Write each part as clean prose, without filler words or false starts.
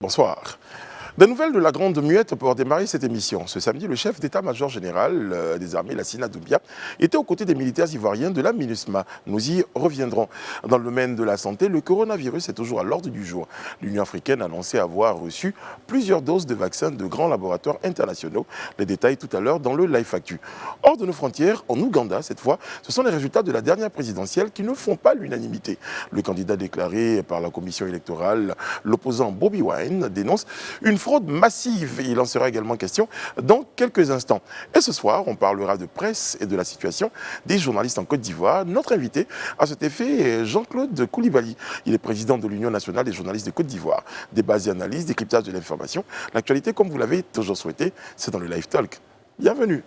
Bonsoir. Des nouvelles de la Grande Muette pour démarrer cette émission. Ce samedi, le chef d'état-major général des armées, Lassina Doumbia, était aux côtés des militaires ivoiriens de la MINUSMA. Nous y reviendrons. Dans le domaine de la santé, le coronavirus est toujours à l'ordre du jour. L'Union africaine a annoncé avoir reçu plusieurs doses de vaccins de grands laboratoires internationaux. Les détails tout à l'heure dans le Live Actu. Hors de nos frontières, en Ouganda, cette fois, ce sont les résultats de la dernière présidentielle qui ne font pas l'unanimité. Le candidat déclaré par la commission électorale, l'opposant Bobby Wine, dénonce une fraude massive. Il en sera également question dans quelques instants. Et ce soir, on parlera de presse et de la situation des journalistes en Côte d'Ivoire. Notre invité à cet effet est Jean-Claude Koulibaly. Il est président de l'Union nationale des journalistes de Côte d'Ivoire. Débat et analyse, décryptage de l'information. L'actualité, comme vous l'avez toujours souhaité, c'est dans le Live Talk. Bienvenue.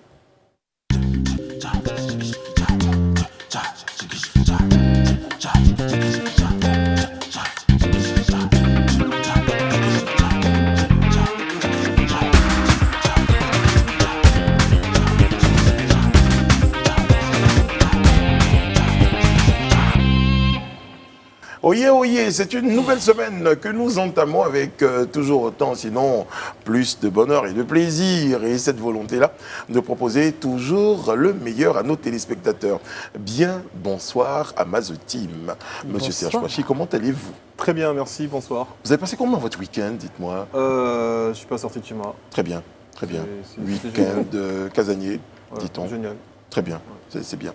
Oyez, oyez, c'est une nouvelle semaine que nous entamons avec toujours autant, sinon plus de bonheur et de plaisir. Et cette volonté-là de proposer toujours le meilleur à nos téléspectateurs. Bien, bonsoir à Mazo Team. Monsieur Serge Kouachi, comment allez-vous? Très bien, merci, bonsoir. Vous avez passé comment votre week-end, dites-moi? Je suis pas sorti de chez moi. Très bien, très bien. C'est Week-end casanier, dit-on. Génial. Très bien, c'est bien.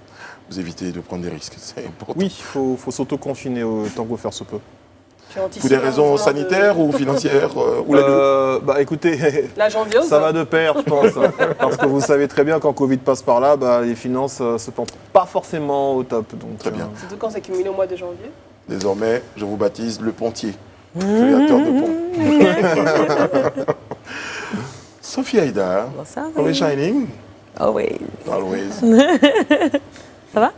Vous évitez de prendre des risques, c'est important. Oui, il faut s'auto-confiner autant que faire se peut. Pour des raisons sanitaires ou financières ou les deux? Bah écoutez, la janviose, ça va de pair, je pense. Parce que vous savez très bien, quand Covid passe par là, bah, les finances se portent pas forcément au top. Donc, très bien. Surtout quand c'est cumulé au mois de janvier. Désormais, je vous baptise le pontier, créateur de pont. Sophie Haïdar, Always Shining. Always. Always. Ça va?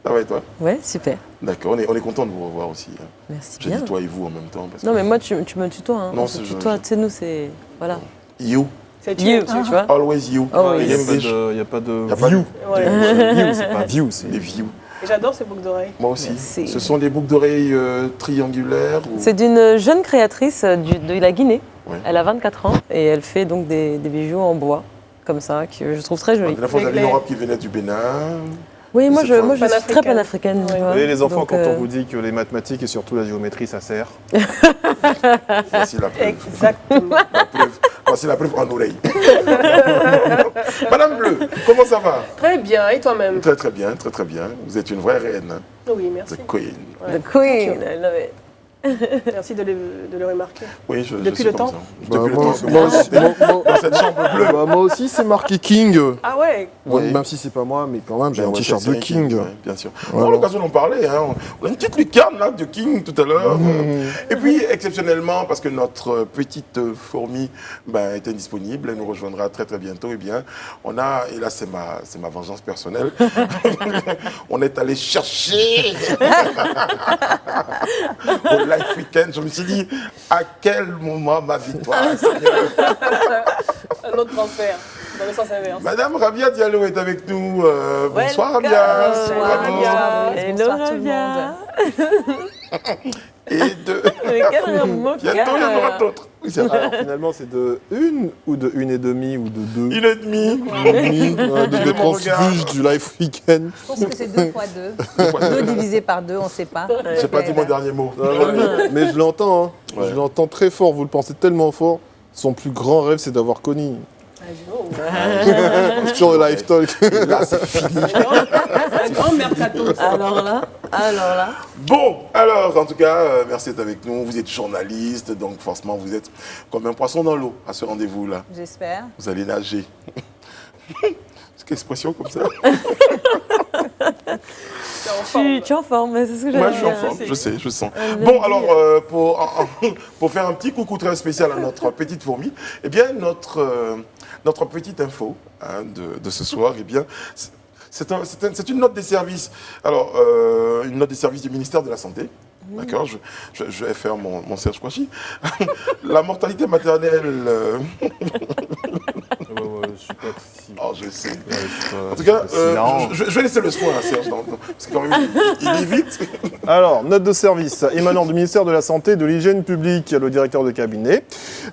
Ça va et toi? Ouais, super. D'accord, on est content de vous revoir aussi. Merci bien. J'ai dit toi et vous en même temps. Parce non, mais moi, tu me tutoies. Hein. Non, c'est tutoie, tu sais, nous, c'est... Voilà. You. C'est you, tu vois? Always you. Il n'y a pas de view. Ouais. C'est pas view, c'est des views. Et j'adore ces boucles d'oreilles. Moi aussi. Merci. Ce sont des boucles d'oreilles triangulaires ou... C'est d'une jeune créatrice de la Guinée. Ouais. Elle a 24 ans et elle fait donc des bijoux en bois, comme ça, que je trouve très jolis. La fois, vous avez une robe qui venait du Bénin. Oui, moi je suis très panafricaine. Vous voyez les enfants, donc, quand on vous dit que les mathématiques et surtout la géométrie, ça sert. Voici la preuve. Exactement. Voici la preuve en oreille. Madame Bleu, comment ça va? Très bien, et toi-même? Très très bien, très très bien. Vous êtes une vraie reine. Hein? Oui, merci. The Queen. Ouais. The Queen, I love it. Merci de le remarquer. Oui, depuis le temps. Depuis le temps. Dans cette chambre bleue. Moi aussi, c'est marqué King. Ah ouais. Oui. Même si c'est pas moi, mais quand même, j'ai un t-shirt de King. Bien sûr. On a l'occasion d'en parler. Hein. On a une petite lucarne là de King tout à l'heure. Et puis, exceptionnellement, parce que notre petite fourmi est indisponible, elle nous rejoindra très très bientôt. Eh bien, on a, et là c'est ma vengeance personnelle, on est allé chercher au Live Weekend. Je me suis dit, à quel moment ma victoire, Seigneur? Un autre transfert, dans le sens inverse. Madame Rabia Diallo est avec nous. Bonsoir Rabia. Bonsoir Rabia. Hello Rabia. Et de... bientôt il y en aura d'autres. Alors finalement c'est de une ou de une et demie ou de deux? Une et demie. De transfuge du Live Weekend. Je pense que c'est 2 fois 2. 2 divisé par 2, on ne sait pas. J'ai pas dit mon dernier mot. Mais je l'entends, hein. Ouais. Je l'entends très fort, vous le pensez tellement fort. Son plus grand rêve, c'est d'avoir Connie. Sur le Live Talk. Là, c'est fini. Un grand mercato. Alors là. Bon, alors, en tout cas, merci d'être avec nous. Vous êtes journaliste, donc forcément, vous êtes comme un poisson dans l'eau à ce rendez-vous-là. J'espère. Vous allez nager. C'est quelle expression comme ça? Tu es en forme, c'est ce que j'allais dire. Moi, je suis en forme, je sais, je sens. Bon, alors, pour faire un petit coucou très spécial à notre petite fourmi, eh bien, notre petite info de ce soir, eh bien, c'est une note des services. Alors, une note des services du ministère de la Santé. D'accord, je vais faire mon Serge Kouachi. La mortalité maternelle... je suis pas si... Oh, je sais. Ouais, je suis pas- En tout cas, c'est hilarant. je vais laisser le soin à Serge, parce que quand même, il lit vite. Alors, note de service émanant du ministère de la Santé et de l'Hygiène publique, le directeur de cabinet.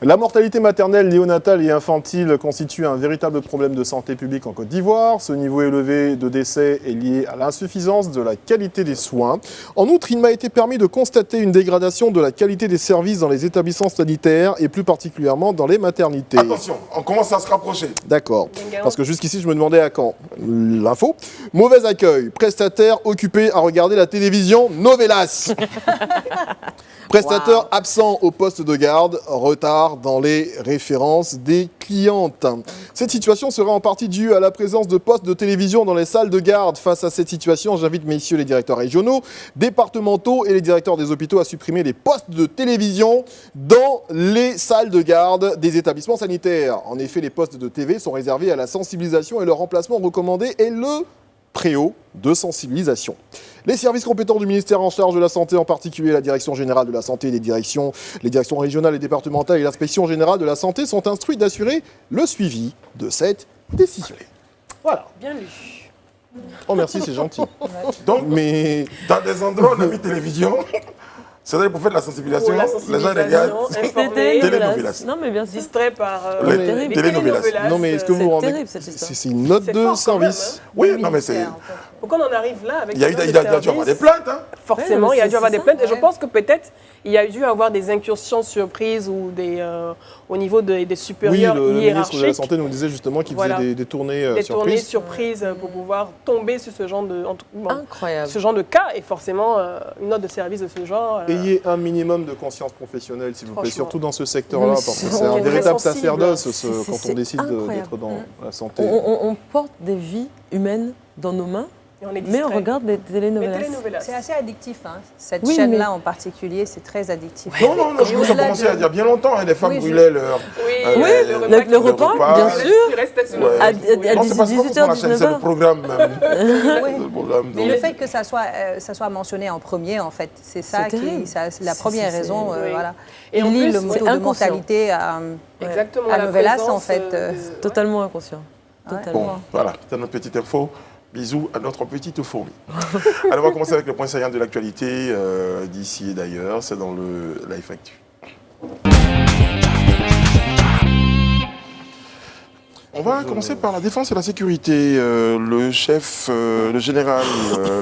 La mortalité maternelle, néonatale et infantile constitue un véritable problème de santé publique en Côte d'Ivoire. Ce niveau élevé de décès est lié à l'insuffisance de la qualité des soins. En outre, il m'a été permis de constater une dégradation de la qualité des services dans les établissements sanitaires et plus particulièrement dans les maternités. Attention, on commence à se rapprocher. D'accord. Parce que jusqu'ici, je me demandais à quand. L'info. Mauvais accueil. Prestataire occupé à regarder la télévision. Novelas. Prestataire absent au poste de garde. Retard dans les références des clientes. Cette situation serait en partie due à la présence de postes de télévision dans les salles de garde. Face à cette situation, j'invite messieurs les directeurs régionaux, départementaux et les directeurs des hôpitaux à supprimer les postes de télévision dans les salles de garde des établissements sanitaires. En effet, les postes de TV sont réservés à la sensibilisation et leur remplacement recommandé est le préau de sensibilisation. Les services compétents du ministère en charge de la Santé, en particulier la Direction générale de la Santé, les directions régionales et départementales et l'Inspection générale de la Santé sont instruits d'assurer le suivi de cette décision. Voilà. Bien lu. Oh merci, c'est gentil. Donc, Mais dans des endroits où on a mis télévision, c'est-à-dire pour faire de la sensibilisation, Pour la les gens regardent. informés, Télénovelas. Non, mais bien sûr. distraits par Les les télénovelas. non mais est-ce que vous vous rendez terrible, cette histoire. c'est une note C'est de fort quand même, service. Oui, non, mais c'est. Ministère, en fait. Pourquoi on en arrive là avec Il y a ce genre de dû avoir service des plaintes, hein. Forcément, Ouais, il y a c'est dû avoir des ça, plaintes. Et je ouais. pense que peut-être il y a dû avoir des incursions surprises ou au niveau des Oui, supérieurs le ministre de la hiérarchiques. Santé nous disait justement qu'il Voilà. faisait des tournées Des tournées surprises. surprises pour pouvoir tomber sur ce genre de, Incroyable. ce genre de cas. Et forcément, une note de service de ce genre. Ayez un minimum de conscience professionnelle, s'il vous plaît, Franchement. surtout dans ce secteur-là, Non, mais parce que c'est- c'est un on est véritable très sensible. sacerdoce C'est- quand c'est on décide incroyable. d'être dans la santé. On porte des vies humaines dans nos mains, Et on est mais distrait. on regarde des Les telenovelas. telenovelas. C'est assez addictif, hein. Cette Oui, chaîne-là mais- en particulier, c'est très addictif. Non, non, non, je pense que ça a Au-delà commencé de- il y a bien longtemps. Hein, les femmes Oui, je- brûlaient leur. Oui, Oui, le repas, bien sûr. Il restait sur Ouais. le À oui. Non, c'est parce que 18h, la chaîne, c'est le 19h. programme. Oui. Le programme, Mais donc. le fait que ça soit mentionné en premier, en fait, c'est ça C'est terrible. c'est la première C'est- raison. oui. voilà. Et Il en lit plus, le c'est taux de inconscient. mortalité à Exactement. à la Novelas, présence, en fait, de- Totalement inconscient. Ouais. Totalement. Bon, voilà, c'était notre petite info. Bisous à notre petite fourmi. Alors, on va commencer avec le point saillant de l'actualité d'ici et d'ailleurs. C'est dans le Life Actu. On va commencer par la défense et la sécurité. Le chef, le général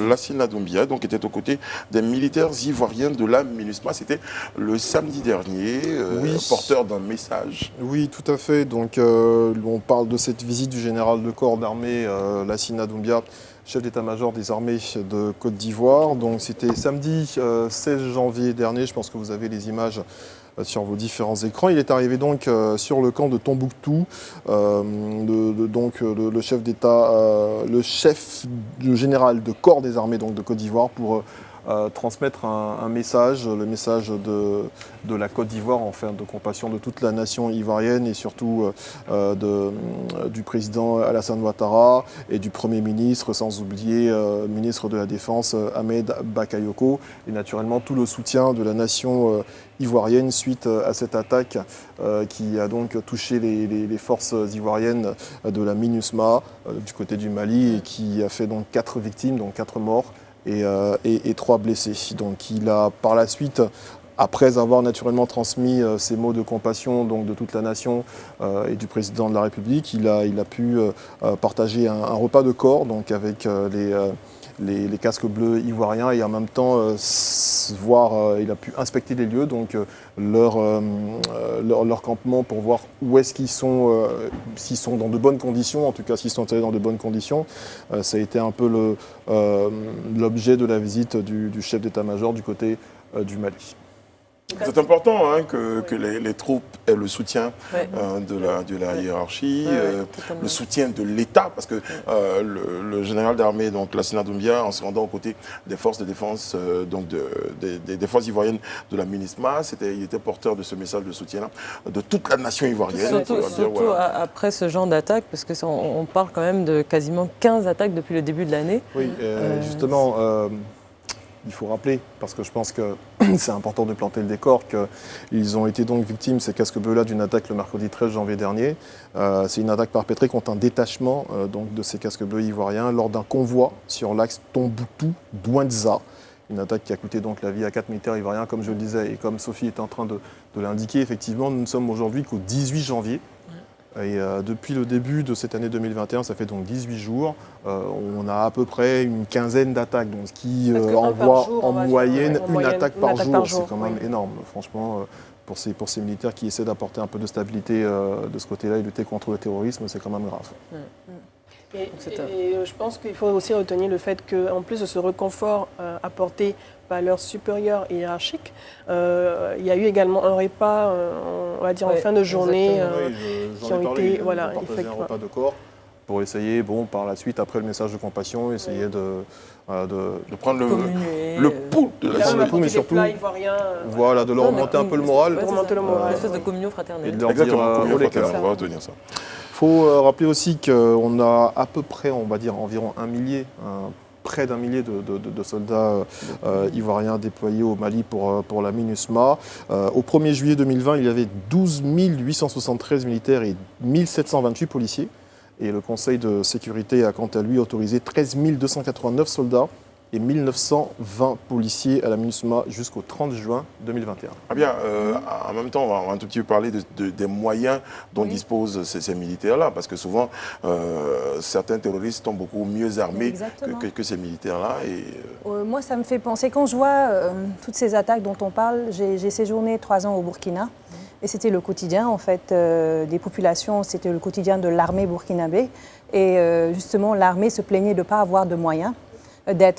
Lassina Doumbia, donc, était aux côtés des militaires ivoiriens de la MINUSMA. C'était le samedi dernier, Oui. porteur d'un message. Oui, tout à fait. Donc, on parle de cette visite du général de corps d'armée, Lassina Doumbia, chef d'état-major des armées de Côte d'Ivoire. Donc, c'était samedi 16 janvier dernier. Je pense que vous avez les images sur vos différents écrans. Il est arrivé donc sur le camp de Tombouctou, le chef d'État, le général de corps des armées donc, de Côte d'Ivoire pour transmettre un message, le message de la Côte d'Ivoire, enfin de compassion de toute la nation ivoirienne et surtout du président Alassane Ouattara et du Premier ministre, sans oublier le ministre de la Défense Ahmed Bakayoko, et naturellement tout le soutien de la nation ivoirienne suite à cette attaque qui a donc touché les forces ivoiriennes de la MINUSMA du côté du Mali et qui a fait donc 4 victimes, donc 4 morts et 3 blessés. Donc il a par la suite, après avoir naturellement transmis ces mots de compassion donc, de toute la nation et du président de la République, il a pu partager un repas de corps donc, avec les casques bleus ivoiriens et en même temps il a pu inspecter les lieux, donc leur campement pour voir où est-ce qu'ils sont, s'ils sont dans de bonnes conditions, en tout cas s'ils sont installés dans de bonnes conditions. Ça a été un peu l'objet de la visite du chef d'état-major du côté du Mali. C'est important hein, que les troupes aient le soutien Ouais. de la hiérarchie, Totalement. le soutien de l'État, parce que le général d'armée, donc Lassina Doumbia, en se rendant aux côtés des forces de défense, des forces ivoiriennes de la MINUSMA, il était porteur de ce message de soutien de toute la nation ivoirienne. Surtout après ce genre d'attaque, parce que on parle quand même de quasiment 15 attaques depuis le début de l'année. Oui, justement, il faut rappeler, parce que je pense que c'est important de planter le décor, qu'ils ont été donc victimes, ces casques bleus-là, d'une attaque le mercredi 13 janvier dernier. C'est une attaque perpétrée contre un détachement donc de ces casques bleus ivoiriens lors d'un convoi sur l'axe Tombouctou-Douentza. Une attaque qui a coûté donc la vie à 4 militaires ivoiriens, comme je le disais, et comme Sophie était en train de l'indiquer, effectivement, nous ne sommes aujourd'hui qu'au 18 janvier. Et depuis le début de cette année 2021, ça fait donc 18 jours, on a à peu près une quinzaine d'attaques, donc ce qui envoie en moyenne une attaque par jour. C'est quand même énorme, franchement, pour ces militaires qui essaient d'apporter un peu de stabilité de ce côté-là et lutter contre le terrorisme, c'est quand même grave. Et je pense qu'il faut aussi retenir le fait qu'en plus de ce réconfort apporté par leurs supérieurs hiérarchiques, il y a eu également un repas, on va dire en fin de journée, qui ont été, voilà, effectivement, un repas de corps pour essayer, par la suite, après le message de compassion, essayer de prendre le pouls de la pouls, mais surtout, voilà, de leur remonter un peu le moral. De remonter le moral. Une espèce de communion fraternelle. Et de leur dire, on va retenir ça. Il faut rappeler aussi qu'on a à peu près, on va dire, environ près d'un millier de soldats ivoiriens déployés au Mali pour la MINUSMA. Au 1er juillet 2020, il y avait 12 873 militaires et 1728 policiers. Et le Conseil de sécurité a quant à lui autorisé 13 289 soldats et 1920 policiers à la MINUSMA jusqu'au 30 juin 2021. Ah bien, en même temps, on va un tout petit peu parler des moyens dont disposent ces militaires-là, parce que souvent, certains terroristes sont beaucoup mieux armés que ces militaires-là. Moi, ça me fait penser, quand je vois toutes ces attaques dont on parle, j'ai séjourné 3 ans au Burkina, et c'était le quotidien, en fait, des populations, c'était le quotidien de l'armée burkinabé, et justement, l'armée se plaignait de ne pas avoir de moyens. Et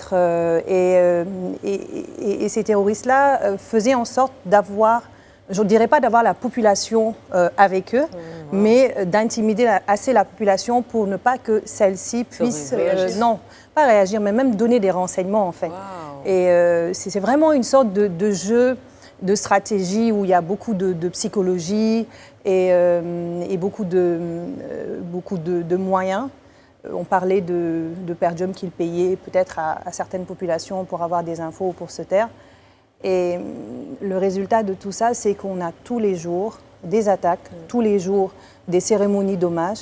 ces terroristes-là faisaient en sorte d'avoir, je ne dirais pas d'avoir la population avec eux, mais d'intimider assez la population pour ne pas que celle-ci puisse, non, pas réagir, mais même donner des renseignements en fait. Wow. Et c'est vraiment une sorte de jeu, de stratégie où il y a beaucoup de psychologie et beaucoup de moyens. On parlait de per diem qu'ils payaient peut-être à certaines populations pour avoir des infos ou pour se taire. Et le résultat de tout ça, c'est qu'on a tous les jours des attaques, tous les jours des cérémonies d'hommage.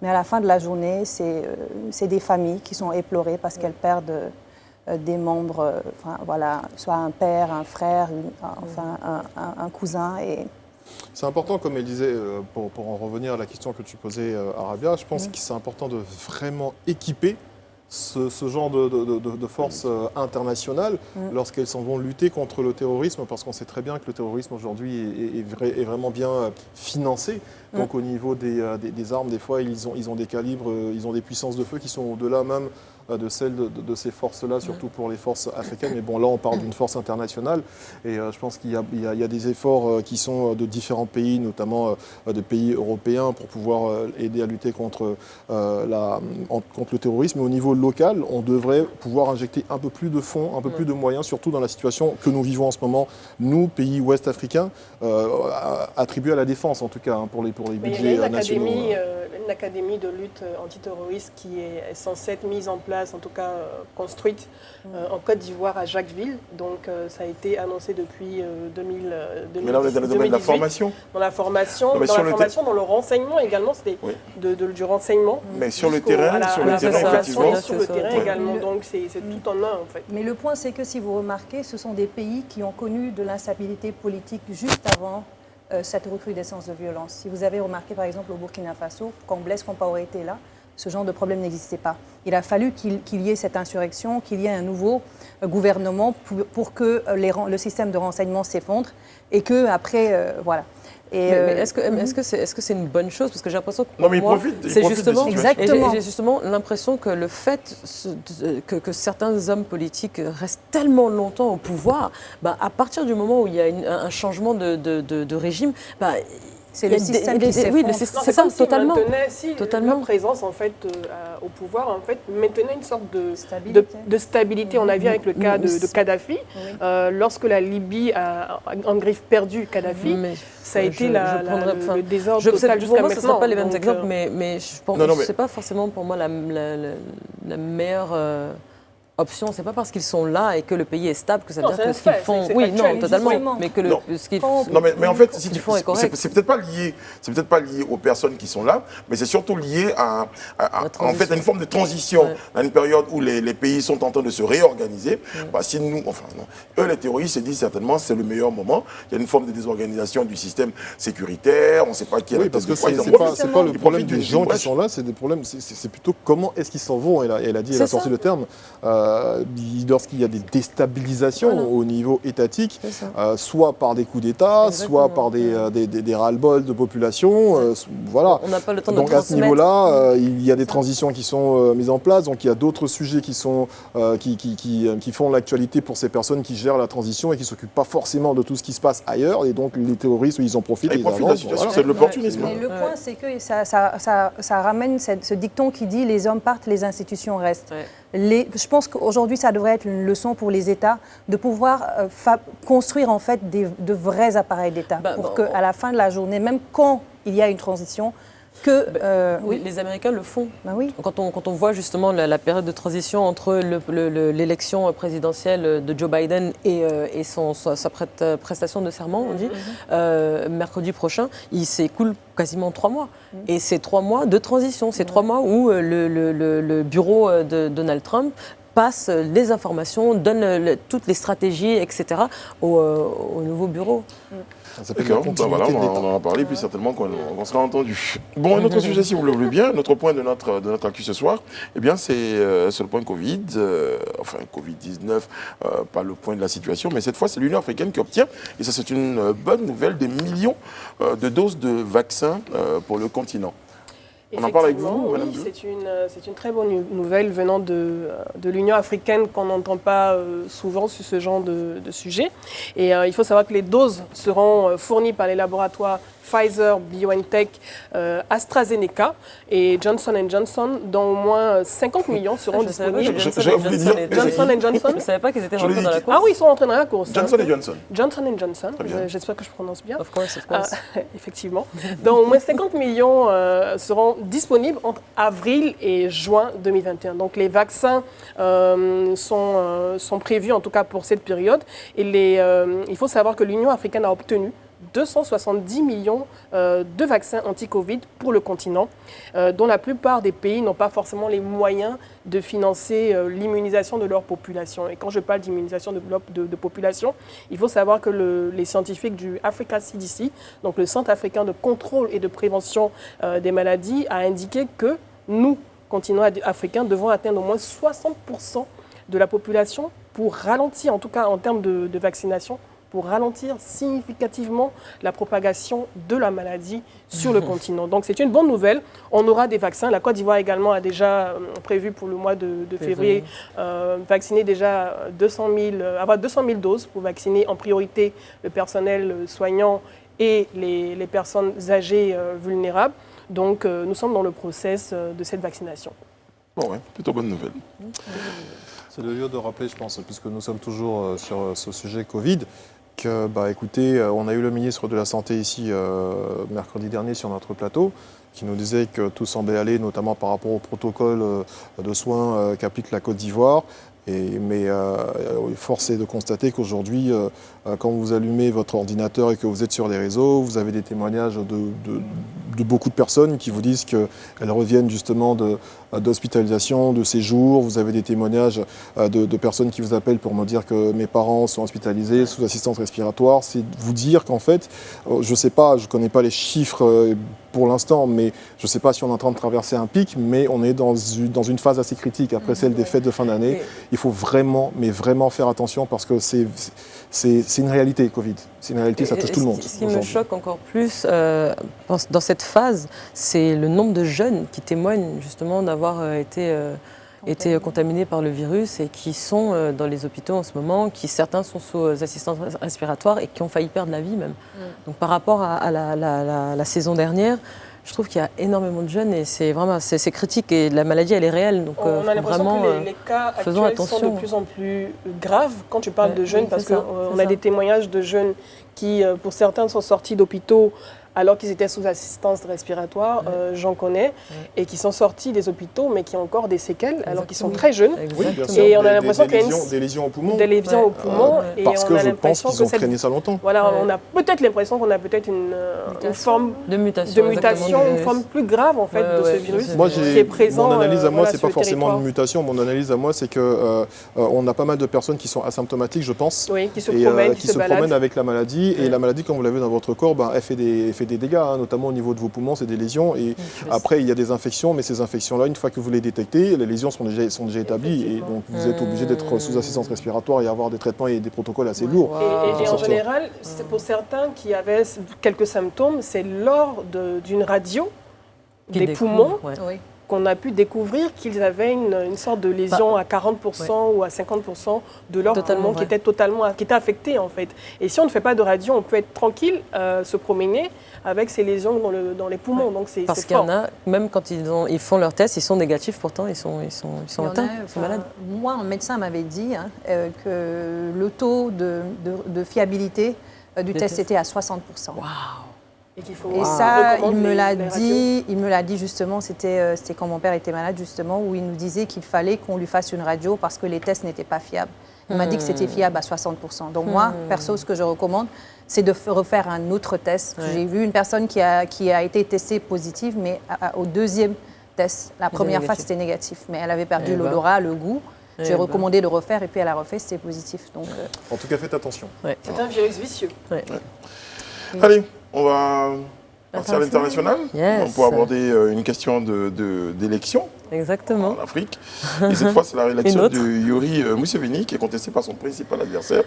Mais à la fin de la journée, c'est des familles qui sont éplorées parce qu'elles perdent des membres, soit un père, un frère, un cousin. C'est important, comme elle disait, pour en revenir à la question que tu posais, Arabia, je pense que c'est important de vraiment équiper ce genre de forces internationales lorsqu'elles s'en vont lutter contre le terrorisme, parce qu'on sait très bien que le terrorisme aujourd'hui est vraiment bien financé. Donc au niveau des armes, des fois, ils ont des calibres, ils ont des puissances de feu qui sont au-delà même de celles de ces forces-là, surtout pour les forces africaines. Mais bon, là, on parle d'une force internationale. Et je pense qu'il y a des efforts qui sont de différents pays, notamment de pays européens, pour pouvoir aider à lutter contre le terrorisme. Mais au niveau local, on devrait pouvoir injecter un peu plus de fonds, un peu plus de moyens, surtout dans la situation que nous vivons en ce moment, nous, pays ouest africains, attribués à la défense, en tout cas, pour les budgets nationaux. Il y a une académie de lutte antiterroriste qui est censée être mise en place, en tout cas construite en Côte d'Ivoire, à Jacquesville. Donc ça a été annoncé depuis 2018. Mais là, on est dans le domaine de la formation. Dans la formation, dans le renseignement également, c'était du renseignement. Mais sur le terrain, effectivement. Sur le terrain également, donc c'est tout en un en fait. Mais le point, c'est que si vous remarquez, ce sont des pays qui ont connu de l'instabilité politique juste avant cette recrudescence de violence. Si vous avez remarqué par exemple au Burkina Faso, quand Blaise Compaoré était là, ce genre de problème n'existait pas. Il a fallu qu'il y ait cette insurrection, qu'il y ait un nouveau gouvernement pour que le système de renseignement s'effondre et que après, voilà. Mais est-ce que c'est une bonne chose? Parce que j'ai l'impression que exactement. J'ai justement l'impression que le fait que certains hommes politiques restent tellement longtemps au pouvoir, à partir du moment où il y a un changement de régime, c'est le système qui s'effondre. Oui, c'est ça, totalement. Leur présence en fait au pouvoir en fait maintenait une sorte de stabilité. On a vu avec le cas de Kadhafi, lorsque la Libye a en griffe perdu Kadhafi, ça a été le désordre total jusqu'à maintenant. Ce ne sont pas les mêmes exemples, mais je pense que ce n'est pas forcément pour moi la meilleure option. C'est pas parce qu'ils sont là et que le pays est stable que ça veut Non, dire que c'est ce qu'ils un fait, font. c'est Oui, factuel, non, totalement. justement. Mais que Non. ce qu'ils Non, mais en fait, qu'ils font est correct. c'est peut-être pas lié. C'est peut-être pas lié aux personnes qui sont là, mais c'est surtout lié en fait, à une forme de transition, à une période où les pays sont en train de se réorganiser. Bah, si nous, enfin, non. Eux, les terroristes se disent certainement c'est le meilleur moment. Il y a une forme de désorganisation du système sécuritaire. On ne sait pas qui est Oui, la parce que tête de quoi. c'est pas le Ils problème profitent des d'une gens qui brèche. sont là, c'est des problèmes, c'est plutôt comment est-ce qu'ils s'en vont. Elle a dit, elle a C'est sorti ça. le terme. Lorsqu'il y a des déstabilisations Voilà. au niveau étatique, C'est ça. soit par des coups d'État, Exactement. soit par des ras-le-bol de population, voilà. On n'a pas le temps de Donc à ce transmettre. niveau-là, il y a des transitions qui sont mises en place, donc il y a d'autres sujets qui font l'actualité pour ces personnes qui gèrent la transition et qui ne s'occupent pas forcément de tout ce qui se passe ailleurs, et donc les terroristes, ils en profitent. Ils profitent de la avancent, situation, voilà. c'est de l'opportunisme. Mais le point, c'est que ça ramène ce dicton qui dit les hommes partent, les institutions restent. Ouais. Je pense qu'aujourd'hui, ça devrait être une leçon pour les États de pouvoir construire en fait de vrais appareils d'État pour qu'à la fin de la journée, même quand il y a une transition, Oui, les Américains le font. Ben oui. Quand on voit justement la période de transition entre l'élection présidentielle de Joe Biden et sa prestation de serment, on dit, mercredi prochain, il s'écoule quasiment 3 mois. Et c'est 3 mois de transition. C'est 3 mois où le bureau de Donald Trump passe les informations, donne toutes les stratégies, etc. au nouveau bureau. Ça s'appelle la D'accord, bah voilà, continuité de on l'État. en a parlé, puis certainement qu'on sera entendu. Bon, un autre sujet, si vous le voulez bien, notre point de notre actu ce soir, eh bien, c'est le point Covid, enfin Covid-19, pas le point de la situation, mais cette fois, c'est l'Union africaine qui obtient, et ça c'est une bonne nouvelle, des millions de doses de vaccins pour le continent. On en parle avec vous, Madame oui, Bleu c'est une très bonne nouvelle venant de l'Union africaine qu'on n'entend pas souvent sur ce genre de sujet. Et il faut savoir que les doses seront fournies par les laboratoires Pfizer, BioNTech, AstraZeneca et Johnson & Johnson, dont au moins 50 millions seront disponibles. Johnson & Johnson. Je ne savais pas qu'ils étaient rentrés dans la course. Ah oui, ils sont rentrés dans la course. Johnson & Johnson. Johnson & Johnson. bien. J'espère que je prononce bien. Of course, of course. Effectivement. Donc au moins 50 millions seront disponibles entre avril et juin 2021. Donc les vaccins sont prévus en tout cas pour cette période. Et il faut savoir que l'Union africaine a obtenu 270 millions de vaccins anti-Covid pour le continent, dont la plupart des pays n'ont pas forcément les moyens de financer l'immunisation de leur population. Et quand je parle d'immunisation de population, il faut savoir que les scientifiques du Africa CDC, donc le Centre africain de contrôle et de prévention des maladies, a indiqué que nous, continent africain, devons atteindre au moins 60% de la population pour ralentir, en tout cas en termes de vaccination, pour ralentir significativement la propagation de la maladie sur le continent. Donc c'est une bonne nouvelle. On aura des vaccins. La Côte d'Ivoire également a déjà prévu pour le mois de février vacciner déjà avoir 200 000 doses pour vacciner en priorité le personnel soignant et les personnes âgées vulnérables. Donc nous sommes dans le process de cette vaccination. Bon, ouais, plutôt bonne nouvelle. C'est le lieu de rappeler, je pense, puisque nous sommes toujours sur ce sujet Covid, que, écoutez, on a eu le ministre de la Santé ici mercredi dernier sur notre plateau, qui nous disait que tout semblait aller, notamment par rapport au protocole de soins qu'applique la Côte d'Ivoire. Mais force est de constater qu'aujourd'hui, quand vous allumez votre ordinateur et que vous êtes sur les réseaux, vous avez des témoignages de beaucoup de personnes qui vous disent qu'elles reviennent justement d'hospitalisation, de séjour. Vous avez des témoignages de personnes qui vous appellent pour me dire que mes parents sont hospitalisés sous assistance respiratoire. C'est vous dire qu'en fait, je ne sais pas, je ne connais pas les chiffres pour l'instant, mais je ne sais pas si on est en train de traverser un pic, mais on est dans une phase assez critique après celle des fêtes de fin d'année. Il faut vraiment, mais vraiment faire attention parce que c'est une réalité, Covid. C'est une réalité, ça touche tout le monde. Ce qui me choque encore plus dans cette phase, c'est le nombre de jeunes qui témoignent justement d'avoir été contaminés par le virus et qui sont dans les hôpitaux en ce moment, certains sont sous assistance respiratoire et qui ont failli perdre la vie même. Donc par rapport à la saison dernière, je trouve qu'il y a énormément de jeunes et c'est critique et la maladie elle est réelle. Donc on a l'impression vraiment, que les cas actuels sont de plus en plus graves quand tu parles de jeunes parce qu'on a des témoignages de jeunes qui, pour certains, sont sortis d'hôpitaux alors qu'ils étaient sous assistance respiratoire, j'en connais, et qui sont sortis des hôpitaux, mais qui ont encore des séquelles, alors qu'ils sont très jeunes. Oui, bien sûr. Et on a l'impression qu'il y a des lésions au poumon. Des lésions au poumon. Et parce que on a je pense l'impression qu'ils ont que traîné ça longtemps. Voilà, on a peut-être l'impression qu'on a peut-être une forme de mutation, une forme plus grave en fait de ce virus moi, qui est présent. Mon analyse à moi, c'est sur pas le forcément territoire. une mutation. Mon analyse à moi, c'est que on a pas mal de personnes qui sont asymptomatiques, je pense, Oui, qui se promènent, qui se promènent avec la maladie. Et la maladie, comme vous l'avez dans votre corps, elle fait des dégâts, hein, notamment au niveau de vos poumons, c'est des lésions. Et après, il y a des infections, mais ces infections-là, une fois que vous les détectez, les lésions sont déjà établies. Et donc, vous êtes obligé d'être sous assistance respiratoire et avoir des traitements et des protocoles assez lourds. Et en général, c'est pour certains qui avaient quelques symptômes, c'est lors d'une radio des poumons qu'on a pu découvrir qu'ils avaient une sorte de lésion à 40% ou à 50% de leur poumon qui était affecté en fait. Et si on ne fait pas de radio, on peut être tranquille, se promener avec ces lésions dans les poumons. Donc c'est parce qu'il y en a, même quand ils font leurs tests, ils sont négatifs, pourtant ils sont atteints, ils sont malades. Moi, un médecin m'avait dit que le taux de fiabilité du test était à 60%. Waouh! Et ça, il me l'a dit justement, c'était quand mon père était malade justement, où il nous disait qu'il fallait qu'on lui fasse une radio parce que les tests n'étaient pas fiables. Il m'a dit que c'était fiable à 60%. Donc moi, perso, ce que je recommande, c'est de refaire un autre test. J'ai vu une personne qui a été testée positive, mais au deuxième test, la première fois c'était négatif, mais elle avait perdu l'odorat, le goût. J'ai recommandé de refaire et puis elle a refait, c'était positif. Donc, en tout cas, faites attention. C'est un virus vicieux. Allez, on va partir à l'international. Yes. Pour aborder une question d'élection. Exactement. En Afrique. Et cette fois, c'est la réélection de Yoweri Museveni qui est contestée par son principal adversaire,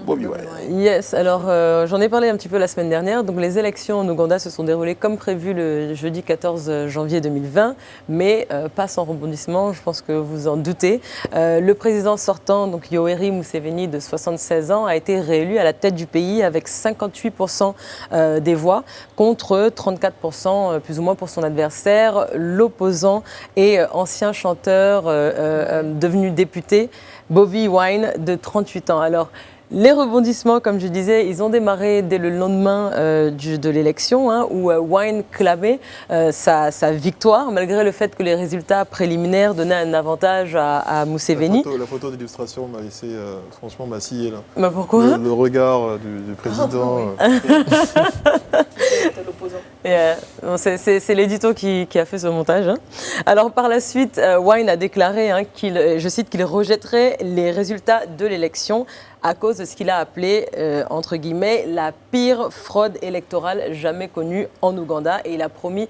Bobi Wine. Yes, alors j'en ai parlé un petit peu la semaine dernière. Donc les élections en Ouganda se sont déroulées comme prévu le jeudi 14 janvier 2020, mais pas sans rebondissement, je pense que vous en doutez. Le président sortant, donc Yoweri Museveni, de 76 ans, a été réélu à la tête du pays avec 58% des voix contre 34% plus ou moins pour son adversaire, l'opposant et ancien chanteur devenu député, Bobi Wine, de 38 ans. Alors, les rebondissements, comme je disais, ils ont démarré dès le lendemain de l'élection, où Wine clamait sa victoire, malgré le fait que les résultats préliminaires donnaient un avantage à Museveni. La photo d'illustration m'a laissé, franchement, m'a scié là. Bah pourquoi le regard du président. C'est l'édito qui a fait ce montage. Alors par la suite, Wine a déclaré je cite, qu'il rejetterait les résultats de l'élection à cause de ce qu'il a appelé, entre guillemets, la pire fraude électorale jamais connue en Ouganda. Et il a promis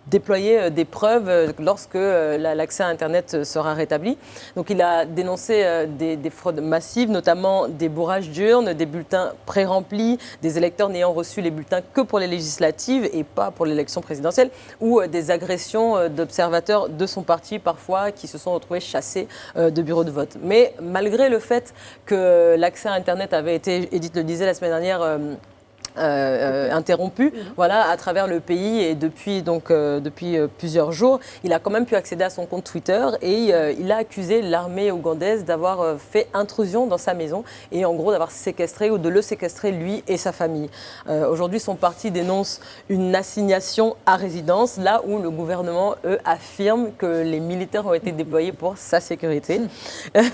déployer des preuves lorsque l'accès à Internet sera rétabli. Donc il a dénoncé des fraudes massives, notamment des bourrages d'urnes, des bulletins pré-remplis, des électeurs n'ayant reçu les bulletins que pour les législatives et pas pour l'élection présidentielle, ou des agressions d'observateurs de son parti parfois qui se sont retrouvés chassés de bureaux de vote. Mais malgré le fait que l'accès à Internet avait été, Edith le disait la semaine dernière, interrompu, à travers le pays et depuis plusieurs jours, il a quand même pu accéder à son compte Twitter et il a accusé l'armée ougandaise d'avoir fait intrusion dans sa maison et en gros d'avoir séquestré ou de le séquestrer lui et sa famille. Aujourd'hui, son parti dénonce une assignation à résidence, là où le gouvernement, affirme que les militaires ont été déployés pour sa sécurité.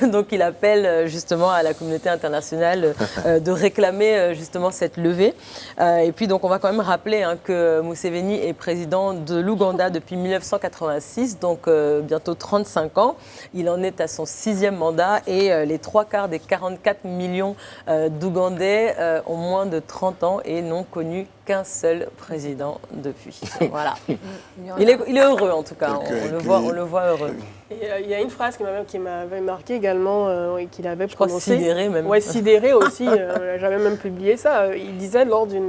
Donc il appelle justement à la communauté internationale de réclamer justement cette levée. Et puis donc on va quand même rappeler que Museveni est président de l'Ouganda depuis 1986, donc bientôt 35 ans. Il en est à son 6e mandat et les 3/4 des 44 millions d'Ougandais ont moins de 30 ans et n'ont connu qu'un seul président depuis. Voilà. Il est heureux en tout cas, on le voit heureux. Il y a une phrase qui m'avait marqué également et qu'il avait prononcée. Sidéré même. Oui, sidéré aussi. J'avais même publié ça. Il disait lors de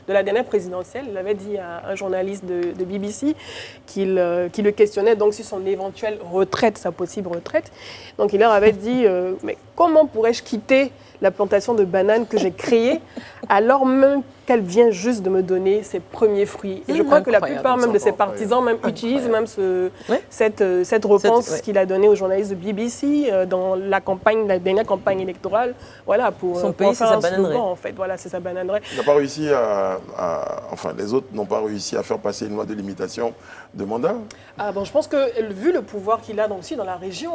la dernière présidentielle, il avait dit à un journaliste de BBC qui le questionnait donc sur son éventuelle retraite, sa possible retraite. Donc il leur avait dit mais comment pourrais-je quitter la plantation de bananes que j'ai créée alors même qu'elle vient juste de me donner ses premiers fruits. Et je crois que la plupart même de ses partisans même utilisent même cette réponse qu'il a donnée aux journalistes de BBC dans la dernière campagne électorale, voilà, pour faire un slogan, en fait. Voilà, c'est sa bananerie. Il n'a pas réussi enfin, les autres n'ont pas réussi à faire passer une loi de limitation de mandat. Je pense que, vu le pouvoir qu'il a aussi dans la région,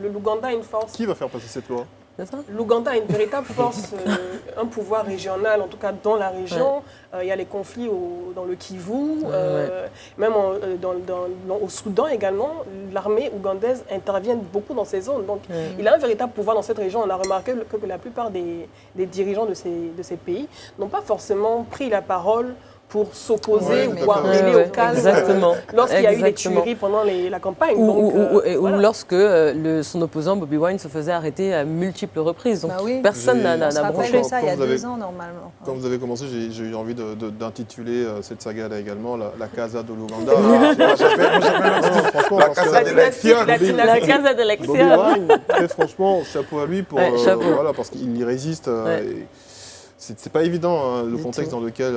l'Ouganda a une force. Qui va faire passer cette loi ? L'Ouganda a une véritable force, un pouvoir régional, en tout cas dans la région. Il y a les conflits dans le Kivu, même au Soudan également. L'armée ougandaise intervient beaucoup dans ces zones. Donc, il a un véritable pouvoir dans cette région. On a remarqué que la plupart des dirigeants de ces pays n'ont pas forcément pris la parole pour s'opposer ou appeler au calme lorsqu'il y a eu des tueries pendant la campagne. Ou lorsque son opposant Bobi Wine se faisait arrêter à multiples reprises. Donc personne n'a branché ça il y a 2 ans normalement. Quand vous avez commencé, j'ai eu envie d'intituler cette saga-là également la Casa de l'Ouganda. La Casa de l'Elección. La Casa de l'Elección. Bobi Wine, très franchement, chapeau à lui parce qu'il y résiste. C'est pas évident le contexte dans lequel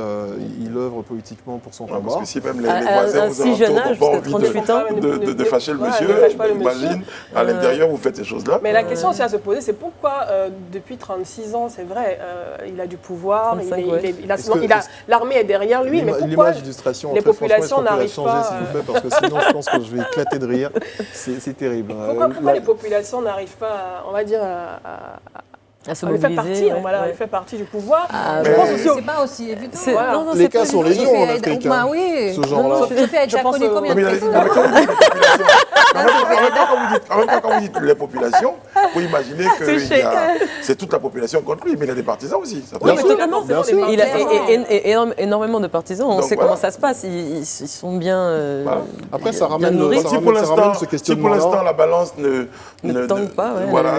il œuvre politiquement pour son combat. Parce que si même les voisins aux alentours n'ont pas envie de fâcher le monsieur, imagine, à l'intérieur vous faites ces choses-là. Mais la question aussi à se poser, c'est pourquoi depuis 36 ans, c'est vrai, il a du pouvoir, l'armée est derrière lui, mais pourquoi les populations n'arrivent pas... s'il vous plaît, parce que sinon je pense que je vais éclater de rire. C'est terrible. Pourquoi les populations n'arrivent pas, on va dire, à se mobiliser, il fait partie du pouvoir. Je pense aussi c'est pas aussi évident. Les cas sont légion en Afrique. Oui. Ce genre-là. Sophie a déjà connu combien de présidents? En même temps, quand vous dites les populations, il faut imaginer que c'est toute la population contre lui, mais il y a des partisans aussi. Oui, mais totalement. Il a énormément de partisans. On sait comment ça se passe. Ils sont bien. Après, ça ramène si pour l'instant la balance ne tangue pas.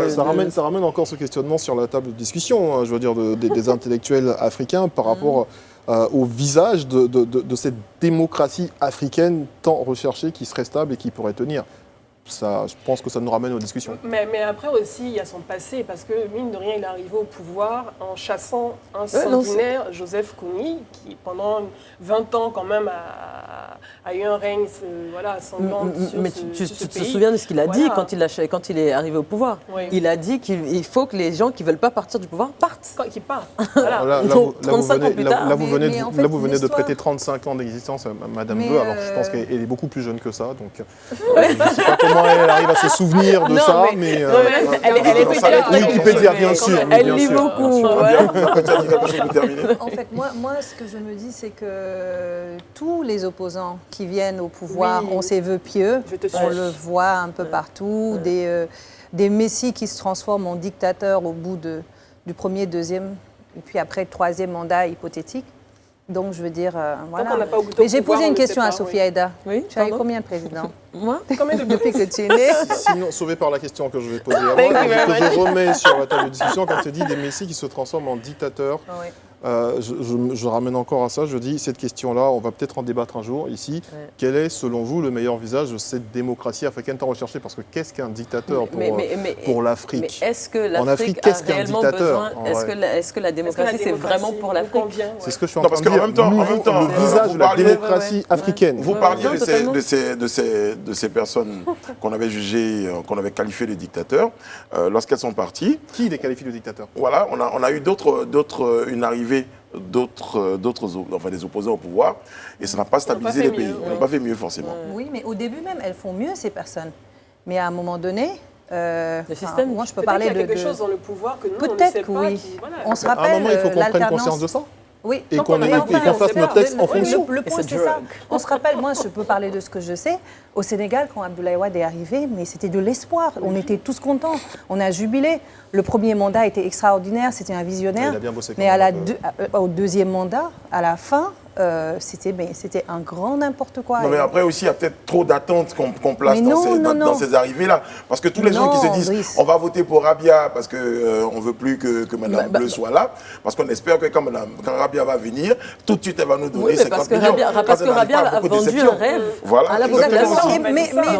Ça ramène encore ce questionnement sur la table de discussion, je veux dire, des intellectuels africains par rapport au visage de cette démocratie africaine tant recherchée qui serait stable et qui pourrait tenir. Ça, je pense que ça nous ramène aux discussions. Mais après aussi, il y a son passé, parce que mine de rien, il est arrivé au pouvoir en chassant un sanguinaire, Joseph Kony, qui pendant 20 ans quand même a eu un règne sanglant sur ce pays. Te souviens de ce qu'il a dit quand il est arrivé au pouvoir. Il a dit qu'il faut que les gens qui ne veulent pas partir du pouvoir partent. Qu'ils partent. Là, vous venez de prêter 35 ans d'existence à Madame Beu, alors je pense qu'elle est beaucoup plus jeune que ça, donc je ne sais pas comment elle arrive à se souvenir de ça, mais elle est Wikipédia, bien sûr. Elle lit beaucoup. En fait, moi, ce que je me dis, c'est que tous les opposants qui viennent au pouvoir ont ces vœux pieux. On le voit un peu partout. Des messies qui se transforment en dictateurs au bout du premier, deuxième, et puis après, troisième mandat hypothétique. Donc, je veux dire, voilà. Mais j'ai posé une question à Sophie Aïda. Oui, tu as eu combien de présidents? Moi? Depuis que tu es née. Sinon, sauvé par la question que je vais poser à moi, que je remets sur la table de discussion, quand tu dis des messies qui se transforment en dictateurs, je ramène encore à ça, je dis, cette question-là, on va peut-être en débattre un jour ici. Quel est, selon vous, le meilleur visage de cette démocratie africaine tant recherchée? Parce que qu'est-ce qu'un dictateur pour l'Afrique? Mais est-ce que l'Afrique a réellement besoin? Est-ce que la démocratie, c'est vraiment pour l'Afrique? C'est ce que je suis en train de dire. Le visage de la démocratie africaine. Vous parliez de ces personnes qu'on avait jugées, qu'on avait qualifiées de dictateurs. Lorsqu'elles sont parties... Qui les qualifie de dictateurs? Voilà, on a eu une arrivée des opposants au pouvoir, et ça n'a pas stabilisé les pays. On n'a pas fait mieux, forcément. Oui, mais au début même, elles font mieux, ces personnes. Mais à un moment donné... le système, moi, je peux parler de... quelque chose dans le pouvoir que nous, on ne sait pas. Oui. On se rappelle à un moment, il faut qu'on prenne conscience de ça. Oui, et qu'on fasse nos textes en fonction. Le point, c'est ça. On se rappelle, moi, je peux parler de ce que je sais. Au Sénégal, quand Abdoulaye Wade est arrivé, mais c'était de l'espoir. On était tous contents. On a jubilé. Le premier mandat était extraordinaire, c'était un visionnaire. Il a bien bossé. Mais au deuxième mandat, à la fin, c'était un grand n'importe quoi. Non, mais après aussi, il y a peut-être trop d'attentes qu'on place dans ces arrivées-là. Parce que tous les gens qui se disent on va voter pour Rabia parce qu'on ne veut plus que Mme Bleu soit là, parce qu'on espère que quand Rabia va venir, tout de suite elle va nous donner 50 millions. Parce que Rabia a vendu un rêve à la population.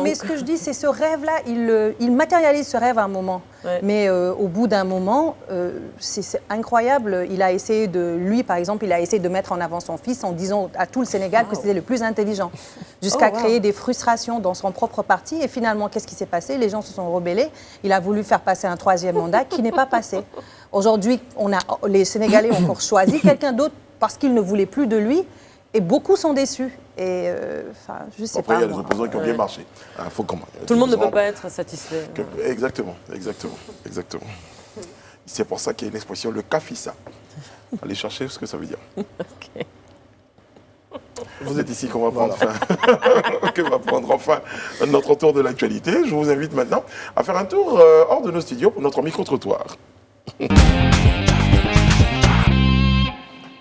Mais ce que je dis, c'est ce rêve-là, il matérialise ce rêve à un moment. Mais au bout d'un moment, c'est incroyable. Il a essayé lui, par exemple, il a essayé de mettre en avant son fils en disant à tout le Sénégal que c'était le plus intelligent, jusqu'à créer des frustrations dans son propre parti. Et finalement, qu'est-ce qui s'est passé? Les gens se sont rebellés. Il a voulu faire passer un 3e mandat qui n'est pas passé. Aujourd'hui, les Sénégalais ont encore choisi quelqu'un d'autre parce qu'ils ne voulaient plus de lui. Et beaucoup sont déçus. Et je sais pas. Après, il y a des opposants qui ont bien marché. Faut comment Tout le monde ne peut pas être satisfait. Exactement. C'est pour ça qu'il y a une expression, le kafissa. Allez chercher ce que ça veut dire. Okay. Vous êtes ici qu'on va prendre enfin notre tour de l'actualité. Je vous invite maintenant à faire un tour hors de nos studios pour notre micro-trottoir.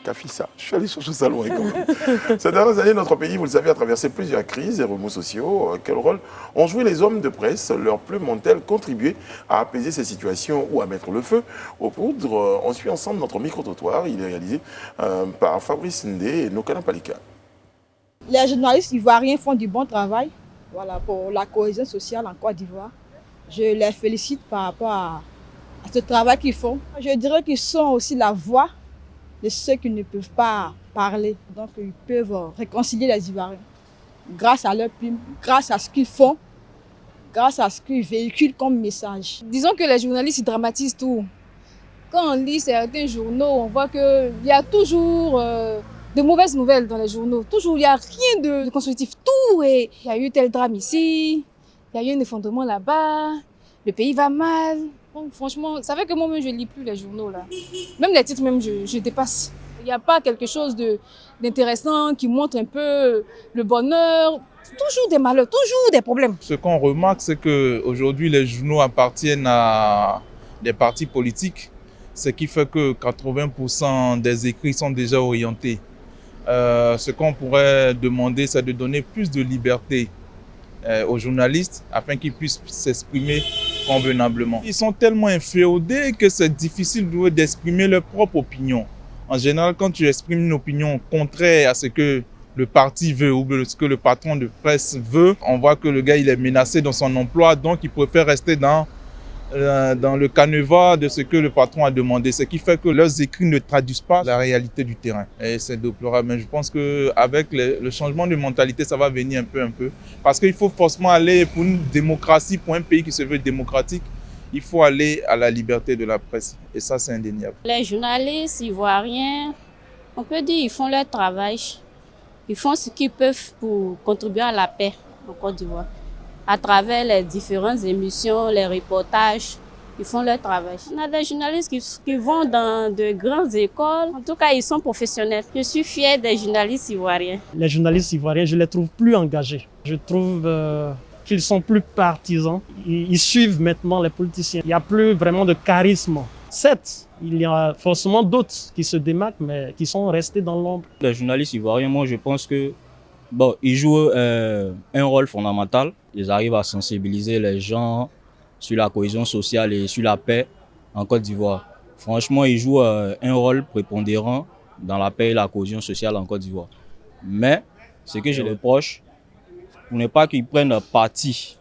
Kafissa, je suis allé chercher ça loin quand même. Ces dernières années, notre pays, vous le savez, a traversé plusieurs crises et remous sociaux. Quel rôle ont joué les hommes de presse? Leur plume ont-elles contribué à apaiser ces situations ou à mettre le feu aux poudres? On suit ensemble notre micro-trottoir. Il est réalisé par Fabrice Ndé et Nokana Palika. Les journalistes ivoiriens font du bon travail pour la cohésion sociale en Côte d'Ivoire. Je les félicite par rapport à ce travail qu'ils font. Je dirais qu'ils sont aussi la voix de ceux qui ne peuvent pas parler. Donc, ils peuvent réconcilier les Ivoiriens grâce à leur plume, grâce à ce qu'ils font, grâce à ce qu'ils véhiculent comme message. Disons que les journalistes ils dramatisent tout. Quand on lit certains journaux, on voit qu'il y a toujours de mauvaises nouvelles dans les journaux. Toujours, il n'y a rien de constructif. Tout est... Il y a eu tel drame ici, il y a eu un effondrement là-bas, le pays va mal. Donc, franchement, ça fait que moi-même, je ne lis plus les journaux, là. Même les titres, même, je dépasse. Il n'y a pas quelque chose d'intéressant qui montre un peu le bonheur. Toujours des malheurs, toujours des problèmes. Ce qu'on remarque, c'est qu'aujourd'hui, les journaux appartiennent à des partis politiques, ce qui fait que 80% des écrits sont déjà orientés. Ce qu'on pourrait demander, c'est de donner plus de liberté aux journalistes afin qu'ils puissent s'exprimer convenablement. Ils sont tellement inféodés que c'est difficile d'exprimer leur propre opinion. En général, quand tu exprimes une opinion contraire à ce que le parti veut ou ce que le patron de presse veut, on voit que le gars il est menacé dans son emploi, donc il préfère rester dans le canevas de ce que le patron a demandé, ce qui fait que leurs écrits ne traduisent pas la réalité du terrain. Et c'est déplorable, mais je pense qu'avec le changement de mentalité, ça va venir un peu. Parce qu'il faut forcément aller pour une démocratie, pour un pays qui se veut démocratique, il faut aller à la liberté de la presse. Et ça, c'est indéniable. Les journalistes ivoiriens, on peut dire ils font leur travail. Ils font ce qu'ils peuvent pour contribuer à la paix en Côte d'Ivoire. À travers les différentes émissions, les reportages, ils font leur travail. On a des journalistes qui vont dans de grandes écoles. En tout cas, ils sont professionnels. Je suis fière des journalistes ivoiriens. Les journalistes ivoiriens, je les trouve plus engagés. Je trouve qu'ils sont plus partisans. Ils suivent maintenant les politiciens. Il n'y a plus vraiment de charisme. Certes, il y a forcément d'autres qui se démarquent, mais qui sont restés dans l'ombre. Les journalistes ivoiriens, moi, je pense que ils jouent un rôle fondamental. Ils arrivent à sensibiliser les gens sur la cohésion sociale et sur la paix en Côte d'Ivoire. Franchement, ils jouent un rôle prépondérant dans la paix et la cohésion sociale en Côte d'Ivoire. Mais ce que je reproche, ce n'est pas qu'ils prennent parti.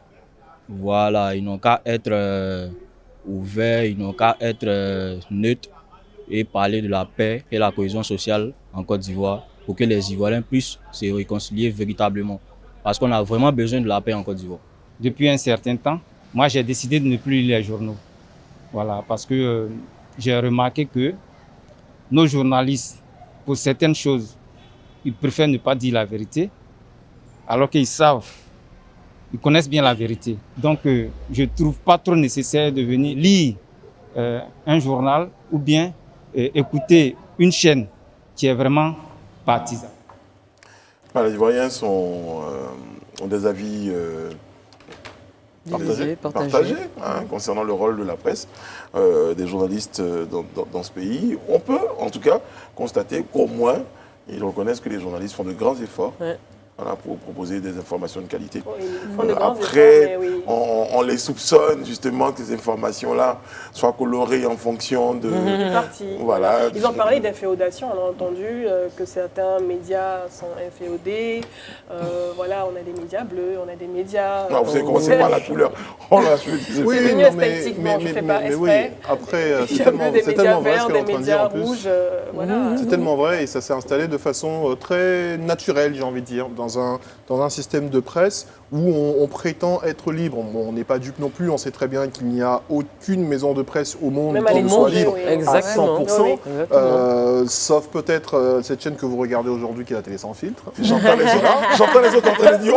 Voilà, ils n'ont qu'à être ouverts, ils n'ont qu'à être neutres et parler de la paix et la cohésion sociale en Côte d'Ivoire pour que les Ivoiriens puissent se réconcilier véritablement. Parce qu'on a vraiment besoin de la paix en Côte d'Ivoire. Depuis un certain temps, moi j'ai décidé de ne plus lire les journaux. Voilà, parce que j'ai remarqué que nos journalistes, pour certaines choses, ils préfèrent ne pas dire la vérité, alors qu'ils savent, ils connaissent bien la vérité. Donc je ne trouve pas trop nécessaire de venir lire un journal ou bien écouter une chaîne qui est vraiment partisane. Les Ivoiriens ont des avis partagés concernant le rôle de la presse, des journalistes dans ce pays. On peut en tout cas constater qu'au moins ils reconnaissent que les journalistes font de grands efforts voilà, pour proposer des informations de qualité. Oui, ils font de grands après, efforts, mais oui. on les soupçonne justement que ces informations-là soient colorées en fonction de... Du parti. Voilà. Ils ont parlé d'inféodation, on a entendu que certains médias sont inféodés. Voilà, on a des médias bleus, on a des médias... Non, vous avez commencé par la couleur. Oh là, c'est venu esthétiquement, je ne fais pas exprès. Oui, après, c'est tellement vrai ce qu'elle est en train de dire en plus. Voilà. C'est tellement vrai et ça s'est installé de façon très naturelle, j'ai envie de dire, dans un système de presse où on prétend être libre. Bon, on n'est pas dupe non plus, on sait très bien qu'il n'y a aucune maison de presse au monde qui ne soit libre à 100%, sauf peut-être cette chaîne que vous regardez aujourd'hui qui est la télé sans filtre. J'entends les autres en train de dire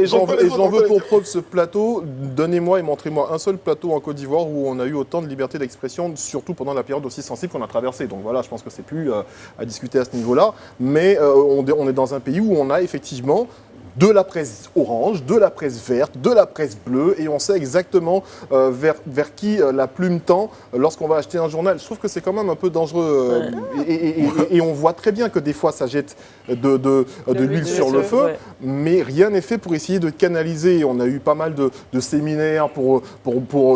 j'en veux pour preuve ce plateau. Donnez-moi et montrez-moi un seul plateau en Côte d'Ivoire où on a eu autant de liberté d'expression, surtout pendant la période aussi sensible qu'on a traversée. Donc voilà, je pense que c'est plus à discuter à ce niveau-là. Mais on est dans un pays où on a effectivement de la presse orange, de la presse verte, de la presse bleue, et on sait exactement vers qui la plume tend lorsqu'on va acheter un journal. Je trouve que c'est quand même un peu dangereux, et on voit très bien que des fois ça jette de l'huile sur le feu, mais rien n'est fait pour essayer de canaliser. On a eu pas mal de séminaires pour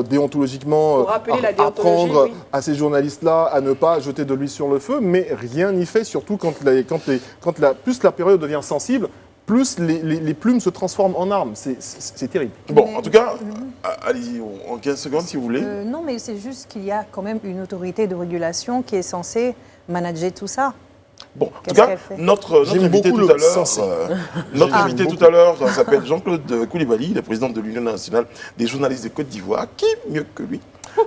déontologiquement apprendre à ces journalistes-là à ne pas jeter de l'huile sur le feu, mais rien n'y fait, surtout quand plus la période devient sensible, plus les plumes se transforment en armes. C'est terrible. Bon, en tout cas, allez-y, en 15 secondes si vous voulez. Non, mais c'est juste qu'il y a quand même une autorité de régulation qui est censée manager tout ça. Bon, en tout cas, notre invité tout à l'heure, s'appelle Jean-Claude Coulibaly, le président de l'Union nationale des journalistes de Côte d'Ivoire. Qui mieux que lui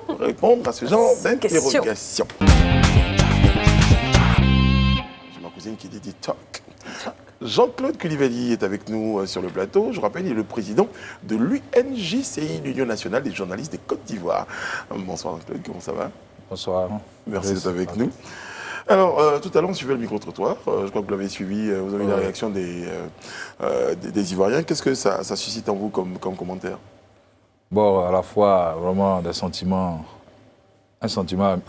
pour répondre à ce genre d'interrogation? J'ai ma cousine qui dit talk. Jean-Claude Coulibaly est avec nous sur le plateau. Je rappelle, il est le président de l'UNJCI, l'Union nationale des journalistes de Côte d'Ivoire. Bonsoir Jean-Claude, comment ça va? Bonsoir. Merci d'être avec nous. Alors, tout à l'heure, on suivait le micro-trottoir. Je crois que vous l'avez suivi. Vous avez eu la réaction des Ivoiriens. Qu'est-ce que ça suscite en vous comme commentaire? Bon, à la fois, vraiment un sentiment à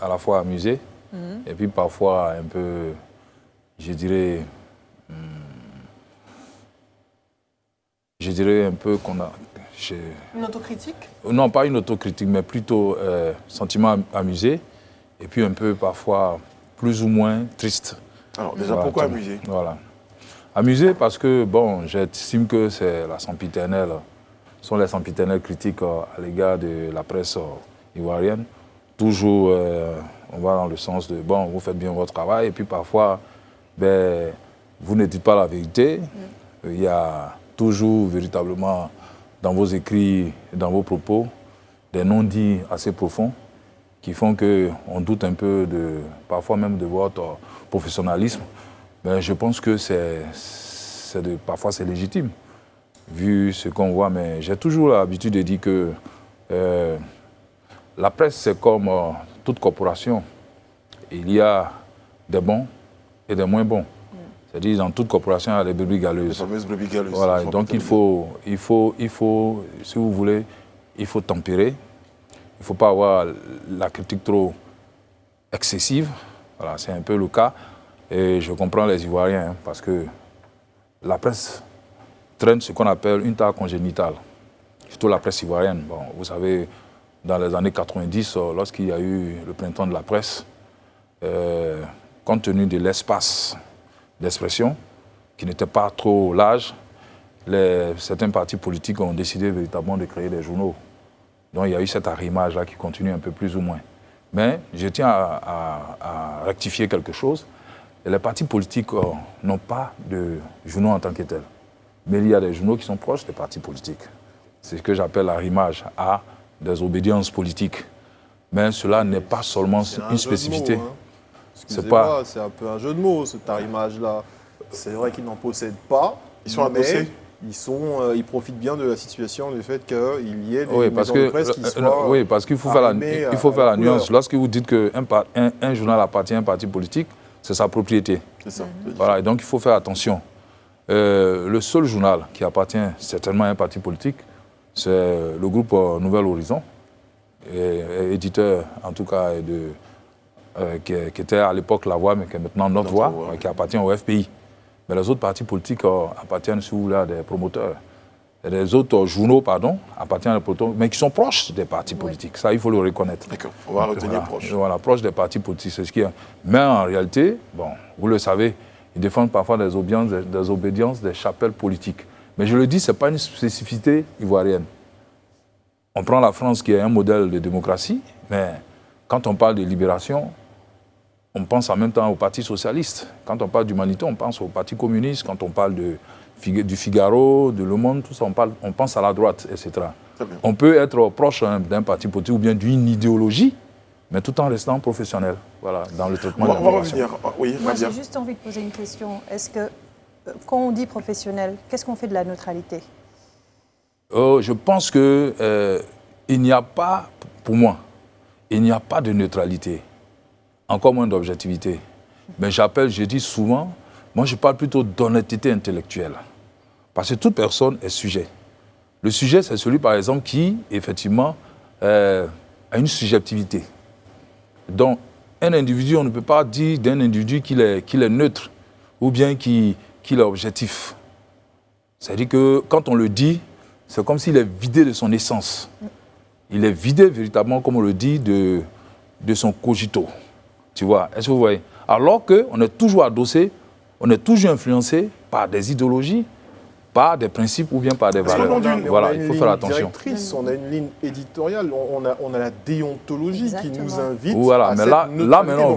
la fois amusé, et puis parfois un peu, je dirais un peu qu'on a... Une autocritique? Non, pas une autocritique, mais plutôt sentiment amusé, et puis un peu parfois plus ou moins triste. Alors déjà, pourquoi amusé? Voilà. Amusé parce que, bon, j'estime que c'est la sempiternelle, sont les sempiternelles critiques à l'égard de la presse ivoirienne. Toujours, on va dans le sens de, bon, vous faites bien votre travail, et puis parfois, ben, vous ne dites pas la vérité. Il y a toujours véritablement dans vos écrits et dans vos propos des non-dits assez profonds qui font qu'on doute un peu parfois même de votre professionnalisme. Mais je pense que parfois c'est légitime, vu ce qu'on voit. Mais j'ai toujours l'habitude de dire que la presse, c'est comme toute corporation. Il y a des bons et des moins bons. C'est-à-dire, dans toute corporation, il y a des brebis galeuses. Les fameuses brebis galeuses. Voilà, donc il faut, si vous voulez, il faut tempérer. Il ne faut pas avoir la critique trop excessive. Voilà, c'est un peu le cas. Et je comprends les Ivoiriens, parce que la presse traîne ce qu'on appelle une tare congénitale. Surtout la presse ivoirienne. Bon, vous savez, dans les années 90, lorsqu'il y a eu le printemps de la presse, compte tenu de l'espace d'expression, qui n'était pas trop large, certains partis politiques ont décidé véritablement de créer des journaux. Donc il y a eu cet arrimage-là qui continue un peu plus ou moins. Mais je tiens à rectifier quelque chose. Les partis politiques n'ont pas de journaux en tant que tels. Mais il y a des journaux qui sont proches des partis politiques. C'est ce que j'appelle l'arrimage à des obédiences politiques. Mais cela n'est pas seulement une spécificité. Excusez-moi, c'est un peu un jeu de mots, cet arrimage-là. C'est vrai qu'ils n'en possèdent pas. Ils sont adossés. Ils profitent bien de la situation, du fait qu'il y ait des maisons de presse qui soient... Oui, parce qu'il faut faire la nuance. Lorsque vous dites qu'un journal appartient à un parti politique, c'est sa propriété. C'est ça. Voilà, et donc il faut faire attention. Le seul journal qui appartient certainement à un parti politique, c'est le groupe Nouvel Horizon, éditeur en tout cas qui était à l'époque La Voix, mais qui est maintenant Notre Voix, qui appartient au FPI. Mais les autres partis politiques appartiennent, si vous voulez, à des promoteurs. Et les autres journaux, pardon, appartiennent à des promoteurs, mais qui sont proches des partis politiques. Ça, il faut le reconnaître. D'accord, on va retenir proche. Voilà, proche des partis politiques, c'est ce qu'il y a. Mais en réalité, bon, vous le savez, ils défendent parfois des obédiences, des chapelles politiques. Mais je le dis, ce n'est pas une spécificité ivoirienne. On prend la France qui est un modèle de démocratie, mais quand on parle de libération, on pense en même temps au Parti socialiste. Quand on parle d'humanité, on pense au Parti communiste. Quand on parle du Figaro, de Le Monde, tout ça, on pense à la droite, etc. On peut être proche d'un parti politique ou bien d'une idéologie, mais tout en restant professionnel, voilà, dans le traitement de l'information. Oui, moi, j'ai juste envie de poser une question. Est-ce que, quand on dit professionnel, qu'est-ce qu'on fait de la neutralité? Je pense que il n'y a pas, pour moi, il n'y a pas de neutralité, encore moins d'objectivité. Mais je dis souvent, moi je parle plutôt d'honnêteté intellectuelle. Parce que toute personne est sujet. Le sujet, c'est celui, par exemple, qui, effectivement, a une subjectivité. Donc, un individu, on ne peut pas dire d'un individu qu'il est neutre ou bien qu'il est objectif. C'est-à-dire que quand on le dit, c'est comme s'il est vidé de son essence. Il est vidé véritablement, comme on le dit, de son cogito. Tu vois, est-ce que vous voyez? Alors qu'on est toujours adossé, on est toujours influencé par des idéologies, par des principes ou bien par des valeurs. Voilà, il faut faire attention. On a une ligne éditoriale, on a la déontologie qui nous invite. Voilà, mais là maintenant,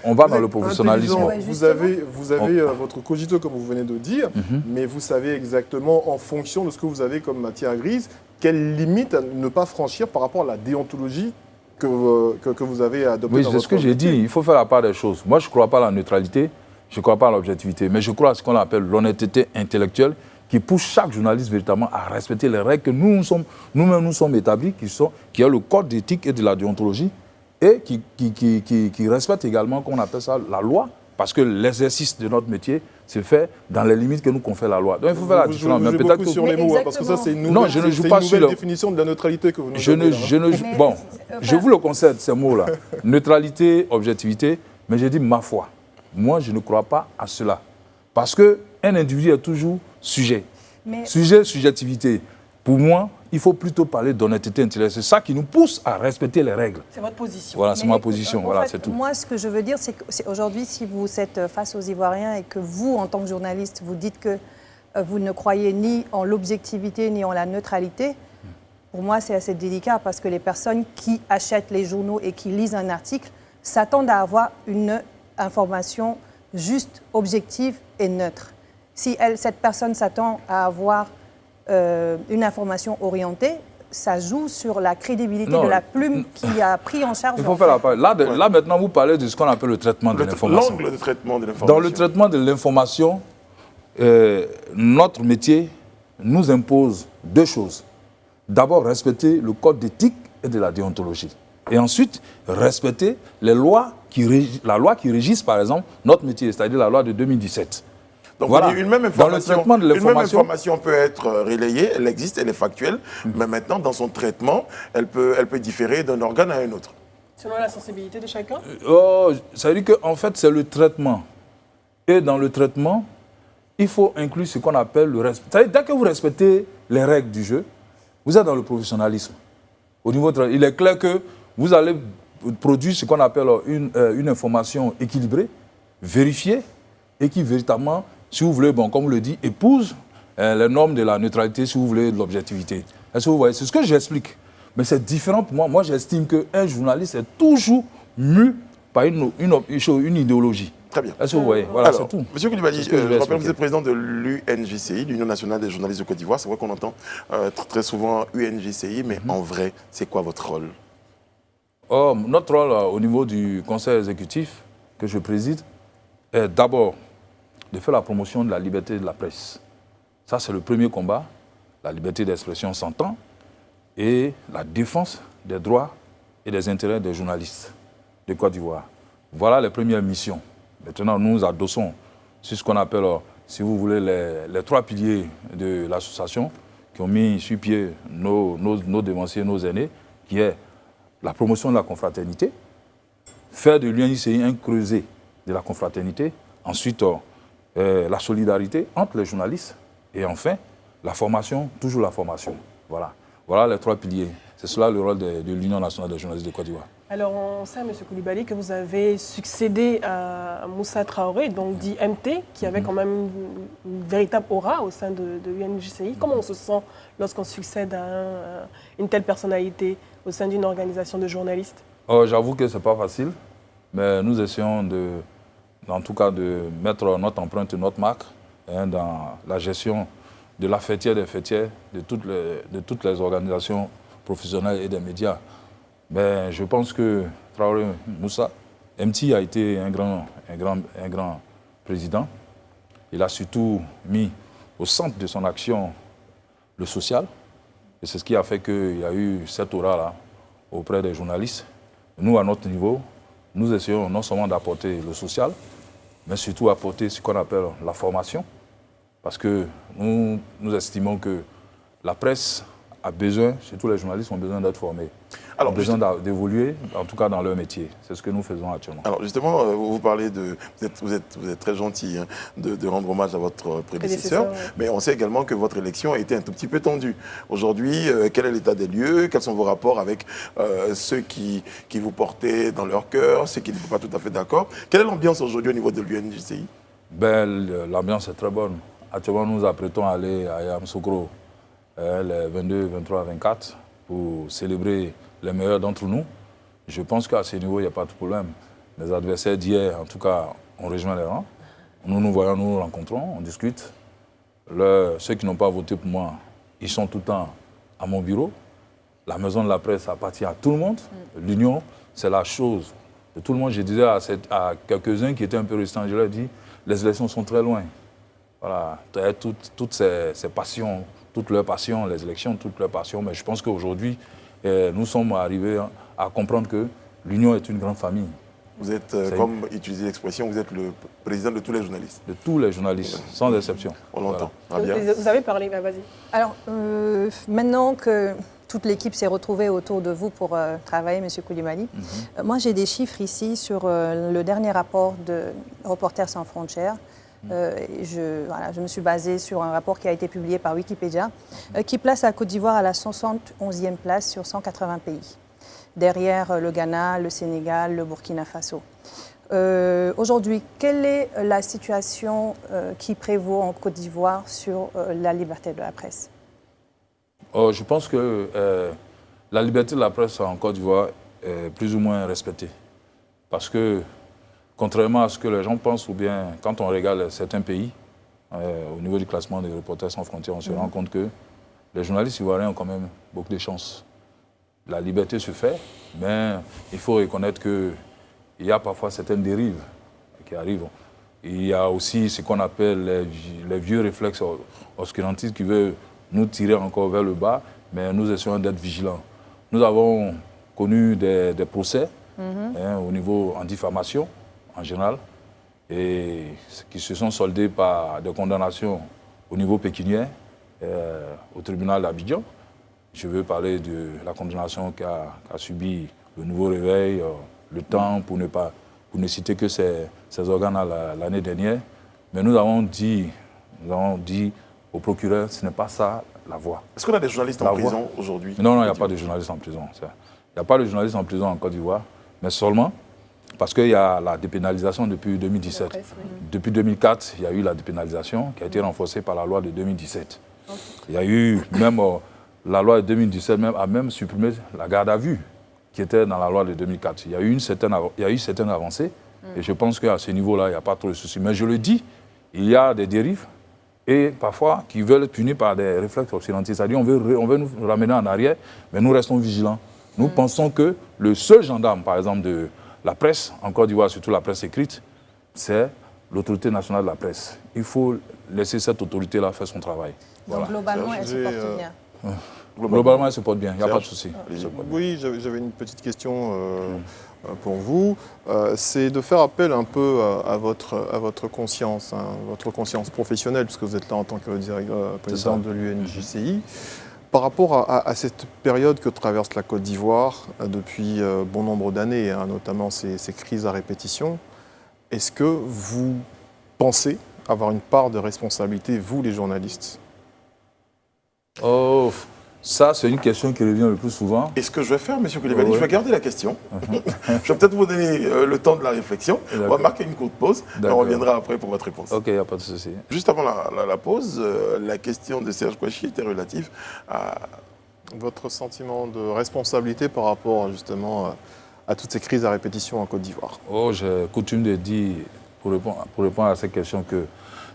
on va dans le professionnalisme. Vous avez votre cogito, comme vous venez de dire, mais vous savez exactement, en fonction de ce que vous avez comme matière grise, quelle limite à ne pas franchir par rapport à la déontologie que vous avez adoptée. Oui, c'est ce que j'ai dit. Il faut faire la part des choses. Moi, je ne crois pas à la neutralité, je ne crois pas à l'objectivité, mais je crois à ce qu'on appelle l'honnêteté intellectuelle, qui pousse chaque journaliste véritablement à respecter les règles que nous-mêmes nous sommes établis, qui est le code d'éthique et de la déontologie, et qui respecte également, qu'on appelle ça, la loi, parce que l'exercice de notre métier se fait dans les limites que nous confère la loi. Donc il faut faire la différence. Vous jouez beaucoup sur les mots, parce que ça c'est une nouvelle définition de la neutralité que vous nous donnez. Bon, je vous le concède, ces mots-là. Neutralité, objectivité, mais je dis ma foi. Moi, je ne crois pas à cela. Parce qu'un individu est toujours sujet. Sujet, subjectivité. Pour moi, il faut plutôt parler d'honnêteté intellectuelle. C'est ça qui nous pousse à respecter les règles. C'est votre position. Voilà, c'est ma position. Voilà, c'est tout. Moi, ce que je veux dire, c'est qu'aujourd'hui, si vous êtes face aux Ivoiriens et que vous, en tant que journaliste, vous dites que vous ne croyez ni en l'objectivité ni en la neutralité, pour moi, c'est assez délicat parce que les personnes qui achètent les journaux et qui lisent un article s'attendent à avoir une information juste, objective et neutre. Si cette personne s'attend à avoir une information orientée, ça joue sur la crédibilité de la plume qui a pris en charge. Il faut faire la part. Là, maintenant, vous parlez de ce qu'on appelle le traitement de l'information. L'angle de traitement de l'information. Dans le traitement de l'information, notre métier nous impose deux choses. D'abord, respecter le code d'éthique et de la déontologie. Et ensuite, respecter les lois la loi qui régisse, par exemple, notre métier, c'est-à-dire la loi de 2017. Donc voilà. Une même information peut être relayée, elle existe, elle est factuelle, mais maintenant, dans son traitement, elle peut différer d'un organe à un autre. Selon la sensibilité de chacun? Ça veut dire qu'en fait, c'est le traitement. Et dans le traitement, il faut inclure ce qu'on appelle le respect. C'est-à-dire, dès que vous respectez les règles du jeu, vous êtes dans le professionnalisme. Au niveau il est clair que vous allez produire ce qu'on appelle une information équilibrée, vérifiée, et qui véritablement, si vous voulez, bon, comme vous le dit, épouse les normes de la neutralité, si vous voulez, de l'objectivité. Est-ce que vous voyez? C'est ce que j'explique. Mais c'est différent pour moi. Moi, j'estime qu'un journaliste est toujours mu par une idéologie. Très bien. Est-ce que vous voyez? Voilà, c'est tout. Monsieur Koulibaly, je rappelle que vous êtes président de l'UNJCI, l'Union nationale des journalistes de Côte d'Ivoire. C'est vrai qu'on entend très souvent UNJCI, mais en vrai, c'est quoi votre rôle? Notre rôle au niveau du conseil exécutif que je préside est d'abord de faire la promotion de la liberté de la presse. Ça, c'est le premier combat. La liberté d'expression s'entend et la défense des droits et des intérêts des journalistes de Côte d'Ivoire. Voilà les premières missions. Maintenant, nous nous adossons sur ce qu'on appelle, si vous voulez, les trois piliers de l'association qui ont mis sur pied nos devanciers, nos aînés, qui est la promotion de la confraternité, faire de l'UNJCI un creuset de la confraternité, ensuite la solidarité entre les journalistes et enfin, la formation, toujours la formation. Voilà, voilà les 3 piliers. C'est cela le rôle de l'Union nationale des journalistes de Côte d'Ivoire. Alors, on sait, M. Koulibaly, que vous avez succédé à Moussa Traoré, donc dit MT, qui avait quand même une véritable aura au sein de l'UNJCI. Comment on se sent lorsqu'on succède à une telle personnalité au sein d'une organisation de journalistes? J'avoue que ce n'est pas facile, mais nous essayons en tout cas de mettre notre empreinte, notre marque dans la gestion de la fêtière des fêtières, de toutes les organisations professionnelles et des médias. Mais je pense que Traoré Moussa, MT a été un grand président. Il a surtout mis au centre de son action le social. Et c'est ce qui a fait qu'il y a eu cette aura-là auprès des journalistes. Nous, à notre niveau, nous essayons non seulement d'apporter le social, mais surtout apporter ce qu'on appelle la formation. Parce que nous estimons que la presse a besoin, surtout les journalistes ont besoin d'être formés. Alors, ont besoin d'évoluer, en tout cas dans leur métier. C'est ce que nous faisons actuellement. Alors justement, vous parlez de... Vous êtes très gentil de rendre hommage à votre prédécesseur, mais on sait également que votre élection a été un tout petit peu tendue. Aujourd'hui, quel est l'état des lieux? Quels sont vos rapports avec ceux qui vous portaient dans leur cœur, ceux qui n'étaient pas tout à fait d'accord? Quelle est l'ambiance aujourd'hui au niveau de l'UNJCI? L'ambiance est très bonne. Actuellement, nous nous apprêtons à aller à Yamoussoukro les 22, 23, 24 pour célébrer les meilleurs d'entre nous. Je pense qu'à ce niveau, il n'y a pas de problème. Les adversaires d'hier, en tout cas, ont rejoint les rangs. Nous nous voyons, nous nous rencontrons, on discute. Ceux qui n'ont pas voté pour moi, ils sont tout le temps à mon bureau. La maison de la presse appartient à tout le monde. L'union, c'est la chose de tout le monde. Je disais à quelques-uns qui étaient un peu restants, je leur ai dit, les élections sont très loin. Voilà, toutes ces passions, toutes leurs passions, les élections, toutes leurs passions. Mais je pense qu'aujourd'hui, nous sommes arrivés à comprendre que l'Union est une grande famille. Vous êtes, comme utilisez l'expression, vous êtes le président de tous les journalistes. De tous les journalistes, sans exception. On l'entend. Voilà. Vous avez parlé, vas-y. Alors, maintenant que toute l'équipe s'est retrouvée autour de vous pour travailler, M. Koulibaly, moi j'ai des chiffres ici sur le dernier rapport de Reporters sans frontières. Je me suis basée sur un rapport qui a été publié par Wikipédia, qui place la Côte d'Ivoire à la 71e place sur 180 pays, derrière le Ghana, le Sénégal, le Burkina Faso. Aujourd'hui, quelle est la situation qui prévaut en Côte d'Ivoire sur la liberté de la presse? Je pense que la liberté de la presse en Côte d'Ivoire est plus ou moins respectée. Parce que contrairement à ce que les gens pensent, ou bien quand on regarde certains pays, au niveau du classement des Reporters sans frontières, on se rend compte que les journalistes ivoiriens ont quand même beaucoup de chance. La liberté se fait, mais il faut reconnaître qu'il y a parfois certaines dérives qui arrivent. Il y a aussi ce qu'on appelle les vieux réflexes obscurantistes qui veulent nous tirer encore vers le bas, mais nous essayons d'être vigilants. Nous avons connu des procès au niveau en diffamation, en général, et qui se sont soldés par des condamnations au niveau pécuniaire au tribunal d'Abidjan. Je veux parler de la condamnation qu'a subi le Nouveau Réveil, le Temps, pour ne citer que ces organes l'année dernière. Mais nous avons dit au procureur, ce n'est pas ça la voie. Est-ce qu'on a des journalistes en prison aujourd'hui? Non, il n'y a pas de journalistes en prison. Il n'y a pas de journalistes en prison en Côte d'Ivoire, mais seulement parce qu'il y a la dépénalisation depuis 2017. Presse, oui. Depuis 2004, il y a eu la dépénalisation qui a été renforcée par la loi de 2017. Okay. Il y a eu même la loi de 2017 a même supprimé la garde à vue qui était dans la loi de 2004. Il y a eu certaines avancées et je pense qu'à ce niveau-là, il n'y a pas trop de soucis. Mais je le dis, il y a des dérives et parfois qui veulent être punis par des réflexes occidentaux. C'est-à-dire on veut nous ramener en arrière, mais nous restons vigilants. Nous pensons que le seul gendarme, par exemple, de la presse, en Côte d'Ivoire, surtout la presse écrite, c'est l'autorité nationale de la presse. Il faut laisser cette autorité-là faire son travail. Donc voilà. Globalement, elle se porte bien. Globalement, elle se porte bien, il n'y a pas de souci. Oui, j'avais une petite question pour vous. C'est de faire appel un peu à votre conscience, votre conscience professionnelle, puisque vous êtes là en tant que président de l'UNJCI. Par rapport à cette période que traverse la Côte d'Ivoire depuis bon nombre d'années, notamment ces crises à répétition, est-ce que vous pensez avoir une part de responsabilité, vous les journalistes? Oh, ça c'est une question qui revient le plus souvent. Et ce que je vais faire, M. Koulibaly, je vais garder la question. Je vais peut-être vous donner le temps de la réflexion. On va marquer une courte pause et on reviendra après pour votre réponse. Ok, il n'y a pas de souci. Juste avant la pause, la question de Serge Kouachi était relative à... Votre sentiment de responsabilité par rapport justement à toutes ces crises à répétition en Côte d'Ivoire? Oh, j'ai coutume de dire, pour répondre à cette question, que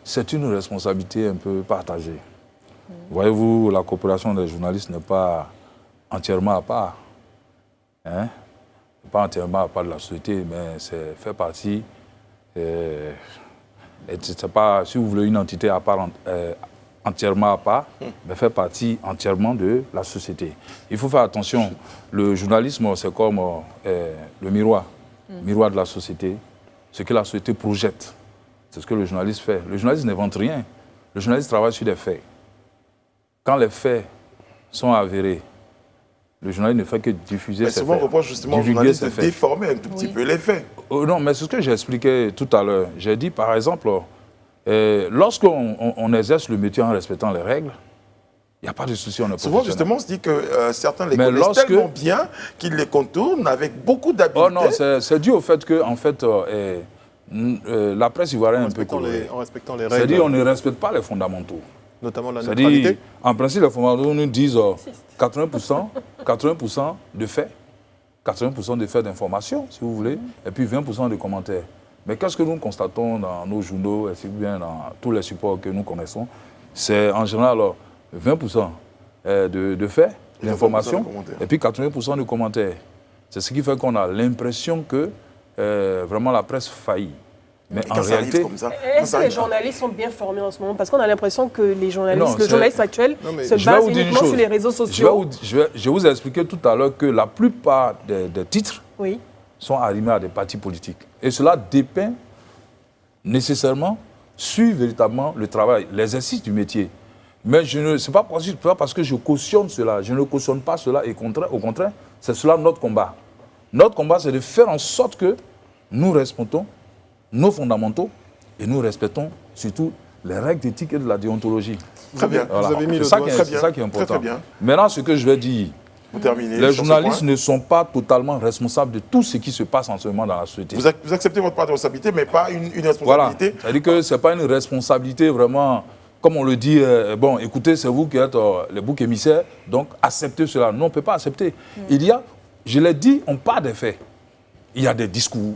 c'est une responsabilité un peu partagée. Voyez-vous, la coopération des journalistes n'est pas entièrement à part. Hein? Pas entièrement à part de la société, mais c'est fait partie. C'est pas, si vous voulez, une entité à part, entièrement à part, mais fait partie entièrement de la société. Il faut faire attention. Le journalisme, c'est comme le miroir de la société. Ce que la société projette, c'est ce que le journaliste fait. Le journaliste n'invente rien. Le journaliste travaille sur des faits. Quand les faits sont avérés, le journaliste ne fait que diffuser ces faits. Souvent, on reproche justement aux journalistes de déformer un tout petit peu les faits. Non, mais c'est ce que j'ai expliqué tout à l'heure. J'ai dit, par exemple, lorsqu'on exerce le métier en respectant les règles, il n'y a pas de souci, on est souvent, justement, on se dit que certains les connaissent tellement bien qu'ils les contournent avec beaucoup d'habileté. Oh non, c'est dû au fait que, en fait, la presse ivoirienne est un peu colorée. En respectant les règles. C'est-à-dire qu'on ne respecte pas les fondamentaux. Notamment la neutralité. En principe, les fondamentaux nous disent 80% de faits, 80% de faits d'information, si vous voulez, et puis 20% de commentaires. Mais qu'est-ce que nous constatons dans nos journaux, et bien dans tous les supports que nous connaissons? C'est en général 20% de faits, d'informations, et puis 80% de commentaires. C'est ce qui fait qu'on a l'impression que vraiment la presse faillit. Mais en réalité, est-ce que les journalistes sont bien formés en ce moment? Parce qu'on a l'impression que les journalistes, le journaliste actuel se base uniquement sur les réseaux sociaux. Je vous ai expliqué tout à l'heure que la plupart des titres sont arrimés à des partis politiques. Et cela dépeint nécessairement sur véritablement le travail, l'exercice du métier. Mais ce n'est pas parce que je cautionne cela. Je ne cautionne pas cela. Et au contraire, c'est cela notre combat. Notre combat, c'est de faire en sorte que nous respectons nos fondamentaux et nous respectons surtout les règles d'éthique et de la déontologie. Très bien. Voilà. Vous avez mis C'est ça qui est important. Très bien. Maintenant, ce que je vais dire, les journalistes ne sont pas totalement responsables de tout ce qui se passe en ce moment dans la société. Vous acceptez votre part de responsabilité, mais pas une responsabilité. Voilà. C'est-à-dire que ce n'est pas une responsabilité vraiment, comme on le dit, bon, écoutez, c'est vous qui êtes les boucs émissaires, donc acceptez cela. Non, on ne peut pas accepter. Il y a, je l'ai dit, on part des faits. Il y a des discours,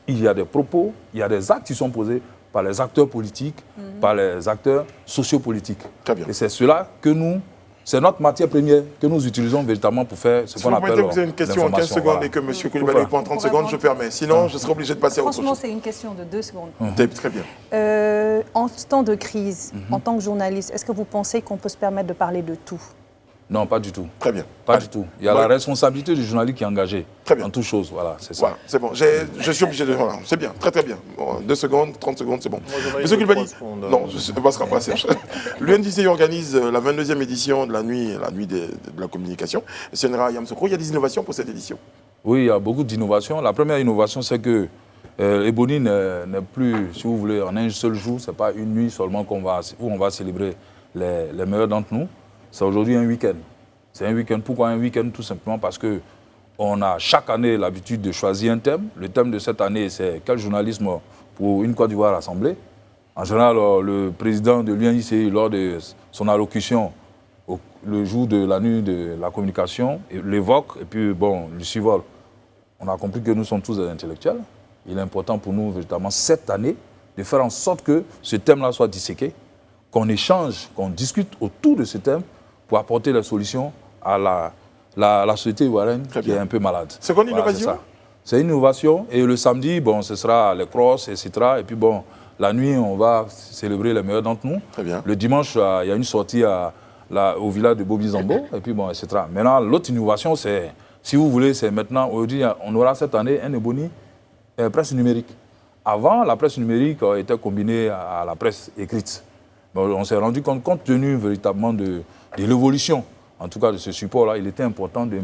il y a des propos, il y a des actes qui sont posés par les acteurs politiques, par les acteurs sociopolitiques. Très bien. Et c'est cela que nous, c'est notre matière première que nous utilisons véritablement pour faire ce qu'on appelle l'information. Si vous pouvez une question en 15 secondes et que M. Koulibaly prend 30 secondes, je permets. Sinon, je serai obligé de passer à autre chose. Franchement, c'est une question de 2 secondes. Très bien. En temps de crise, en tant que journaliste, est-ce que vous pensez qu'on peut se permettre de parler de tout? Non, pas du tout. Très bien. Pas du tout. Il y a la responsabilité du journaliste qui est engagé. Très bien. En toute chose, voilà, c'est ça. Voilà, c'est bon. Je suis obligé de... Voilà, c'est bien, très très bien. Bon, 2 secondes, 30 secondes, c'est bon. Monsieur Koulibaly, non, je ne passera pas, Serge. L'UNDC organise la 22e édition de la nuit de la communication. Sénéra Yamsokro, il y a des innovations pour cette édition? Oui, il y a beaucoup d'innovations. La première innovation, c'est que Ebony n'est plus, si vous voulez, en un seul jour. Ce n'est pas une nuit seulement où on va célébrer les meilleurs d'entre nous. C'est aujourd'hui un week-end. C'est un week-end. Pourquoi un week-end? Tout simplement parce qu'on a chaque année l'habitude de choisir un thème. Le thème de cette année, c'est quel journalisme pour une Côte d'Ivoire assemblée. En général, le président de l'UNICI, lors de son allocution, le jour de la nuit de la communication, l'évoque. Et puis, bon, le survol. On a compris que nous sommes tous des intellectuels. Il est important pour nous, véritablement, cette année, de faire en sorte que ce thème-là soit disséqué, qu'on échange, qu'on discute autour de ce thème, pour apporter la solution à la société ivoirienne qui est un peu malade. C'est quoi l'innovation? C'est une innovation. Et le samedi, bon, ce sera les crosses, etc. Et puis bon, la nuit, on va célébrer les meilleurs d'entre nous. Très bien. Le dimanche, il y a une sortie au village de Bobi Zambo, et puis bon, etc. Maintenant, l'autre innovation, c'est, si vous voulez, c'est maintenant, aujourd'hui, on aura cette année un Ebony presse numérique. Avant, la presse numérique était combinée à la presse écrite. Bon, on s'est rendu compte tenu véritablement de l'évolution, en tout cas de ce support-là, il était important de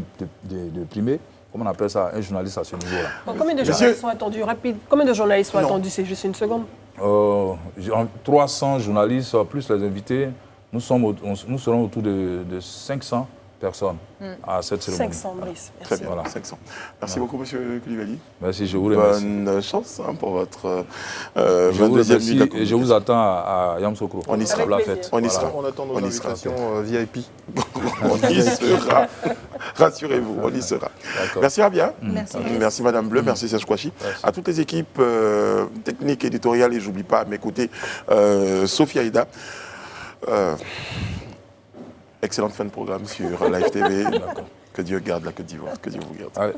primer, comment on appelle ça, un journaliste à ce niveau-là. Combien de journalistes sont attendus? Rapide. Combien de journalistes sont attendus? C'est juste une seconde. 300 journalistes, plus les invités, nous serons autour de 500 personnes à cette cérémonie. 500, Brice. Très bien, voilà. 500. Merci beaucoup, monsieur Koulibaly. Merci, je vous remercie. Bonne chance pour votre 22e nuit de la je vous attends à Yamoussoukro. On y sera. La fête. On y sera. On attend nos invitations VIP. On y sera. Rassurez-vous, on y sera. Merci Rabia. Merci Madame Bleu, merci Serge Kouachi. À toutes les équipes techniques, éditoriales, et j'oublie pas à mes côtés Sophie Aïda. Excellente fin de programme sur Live TV. Que Dieu garde la Côte d'Ivoire. Que Dieu vous garde.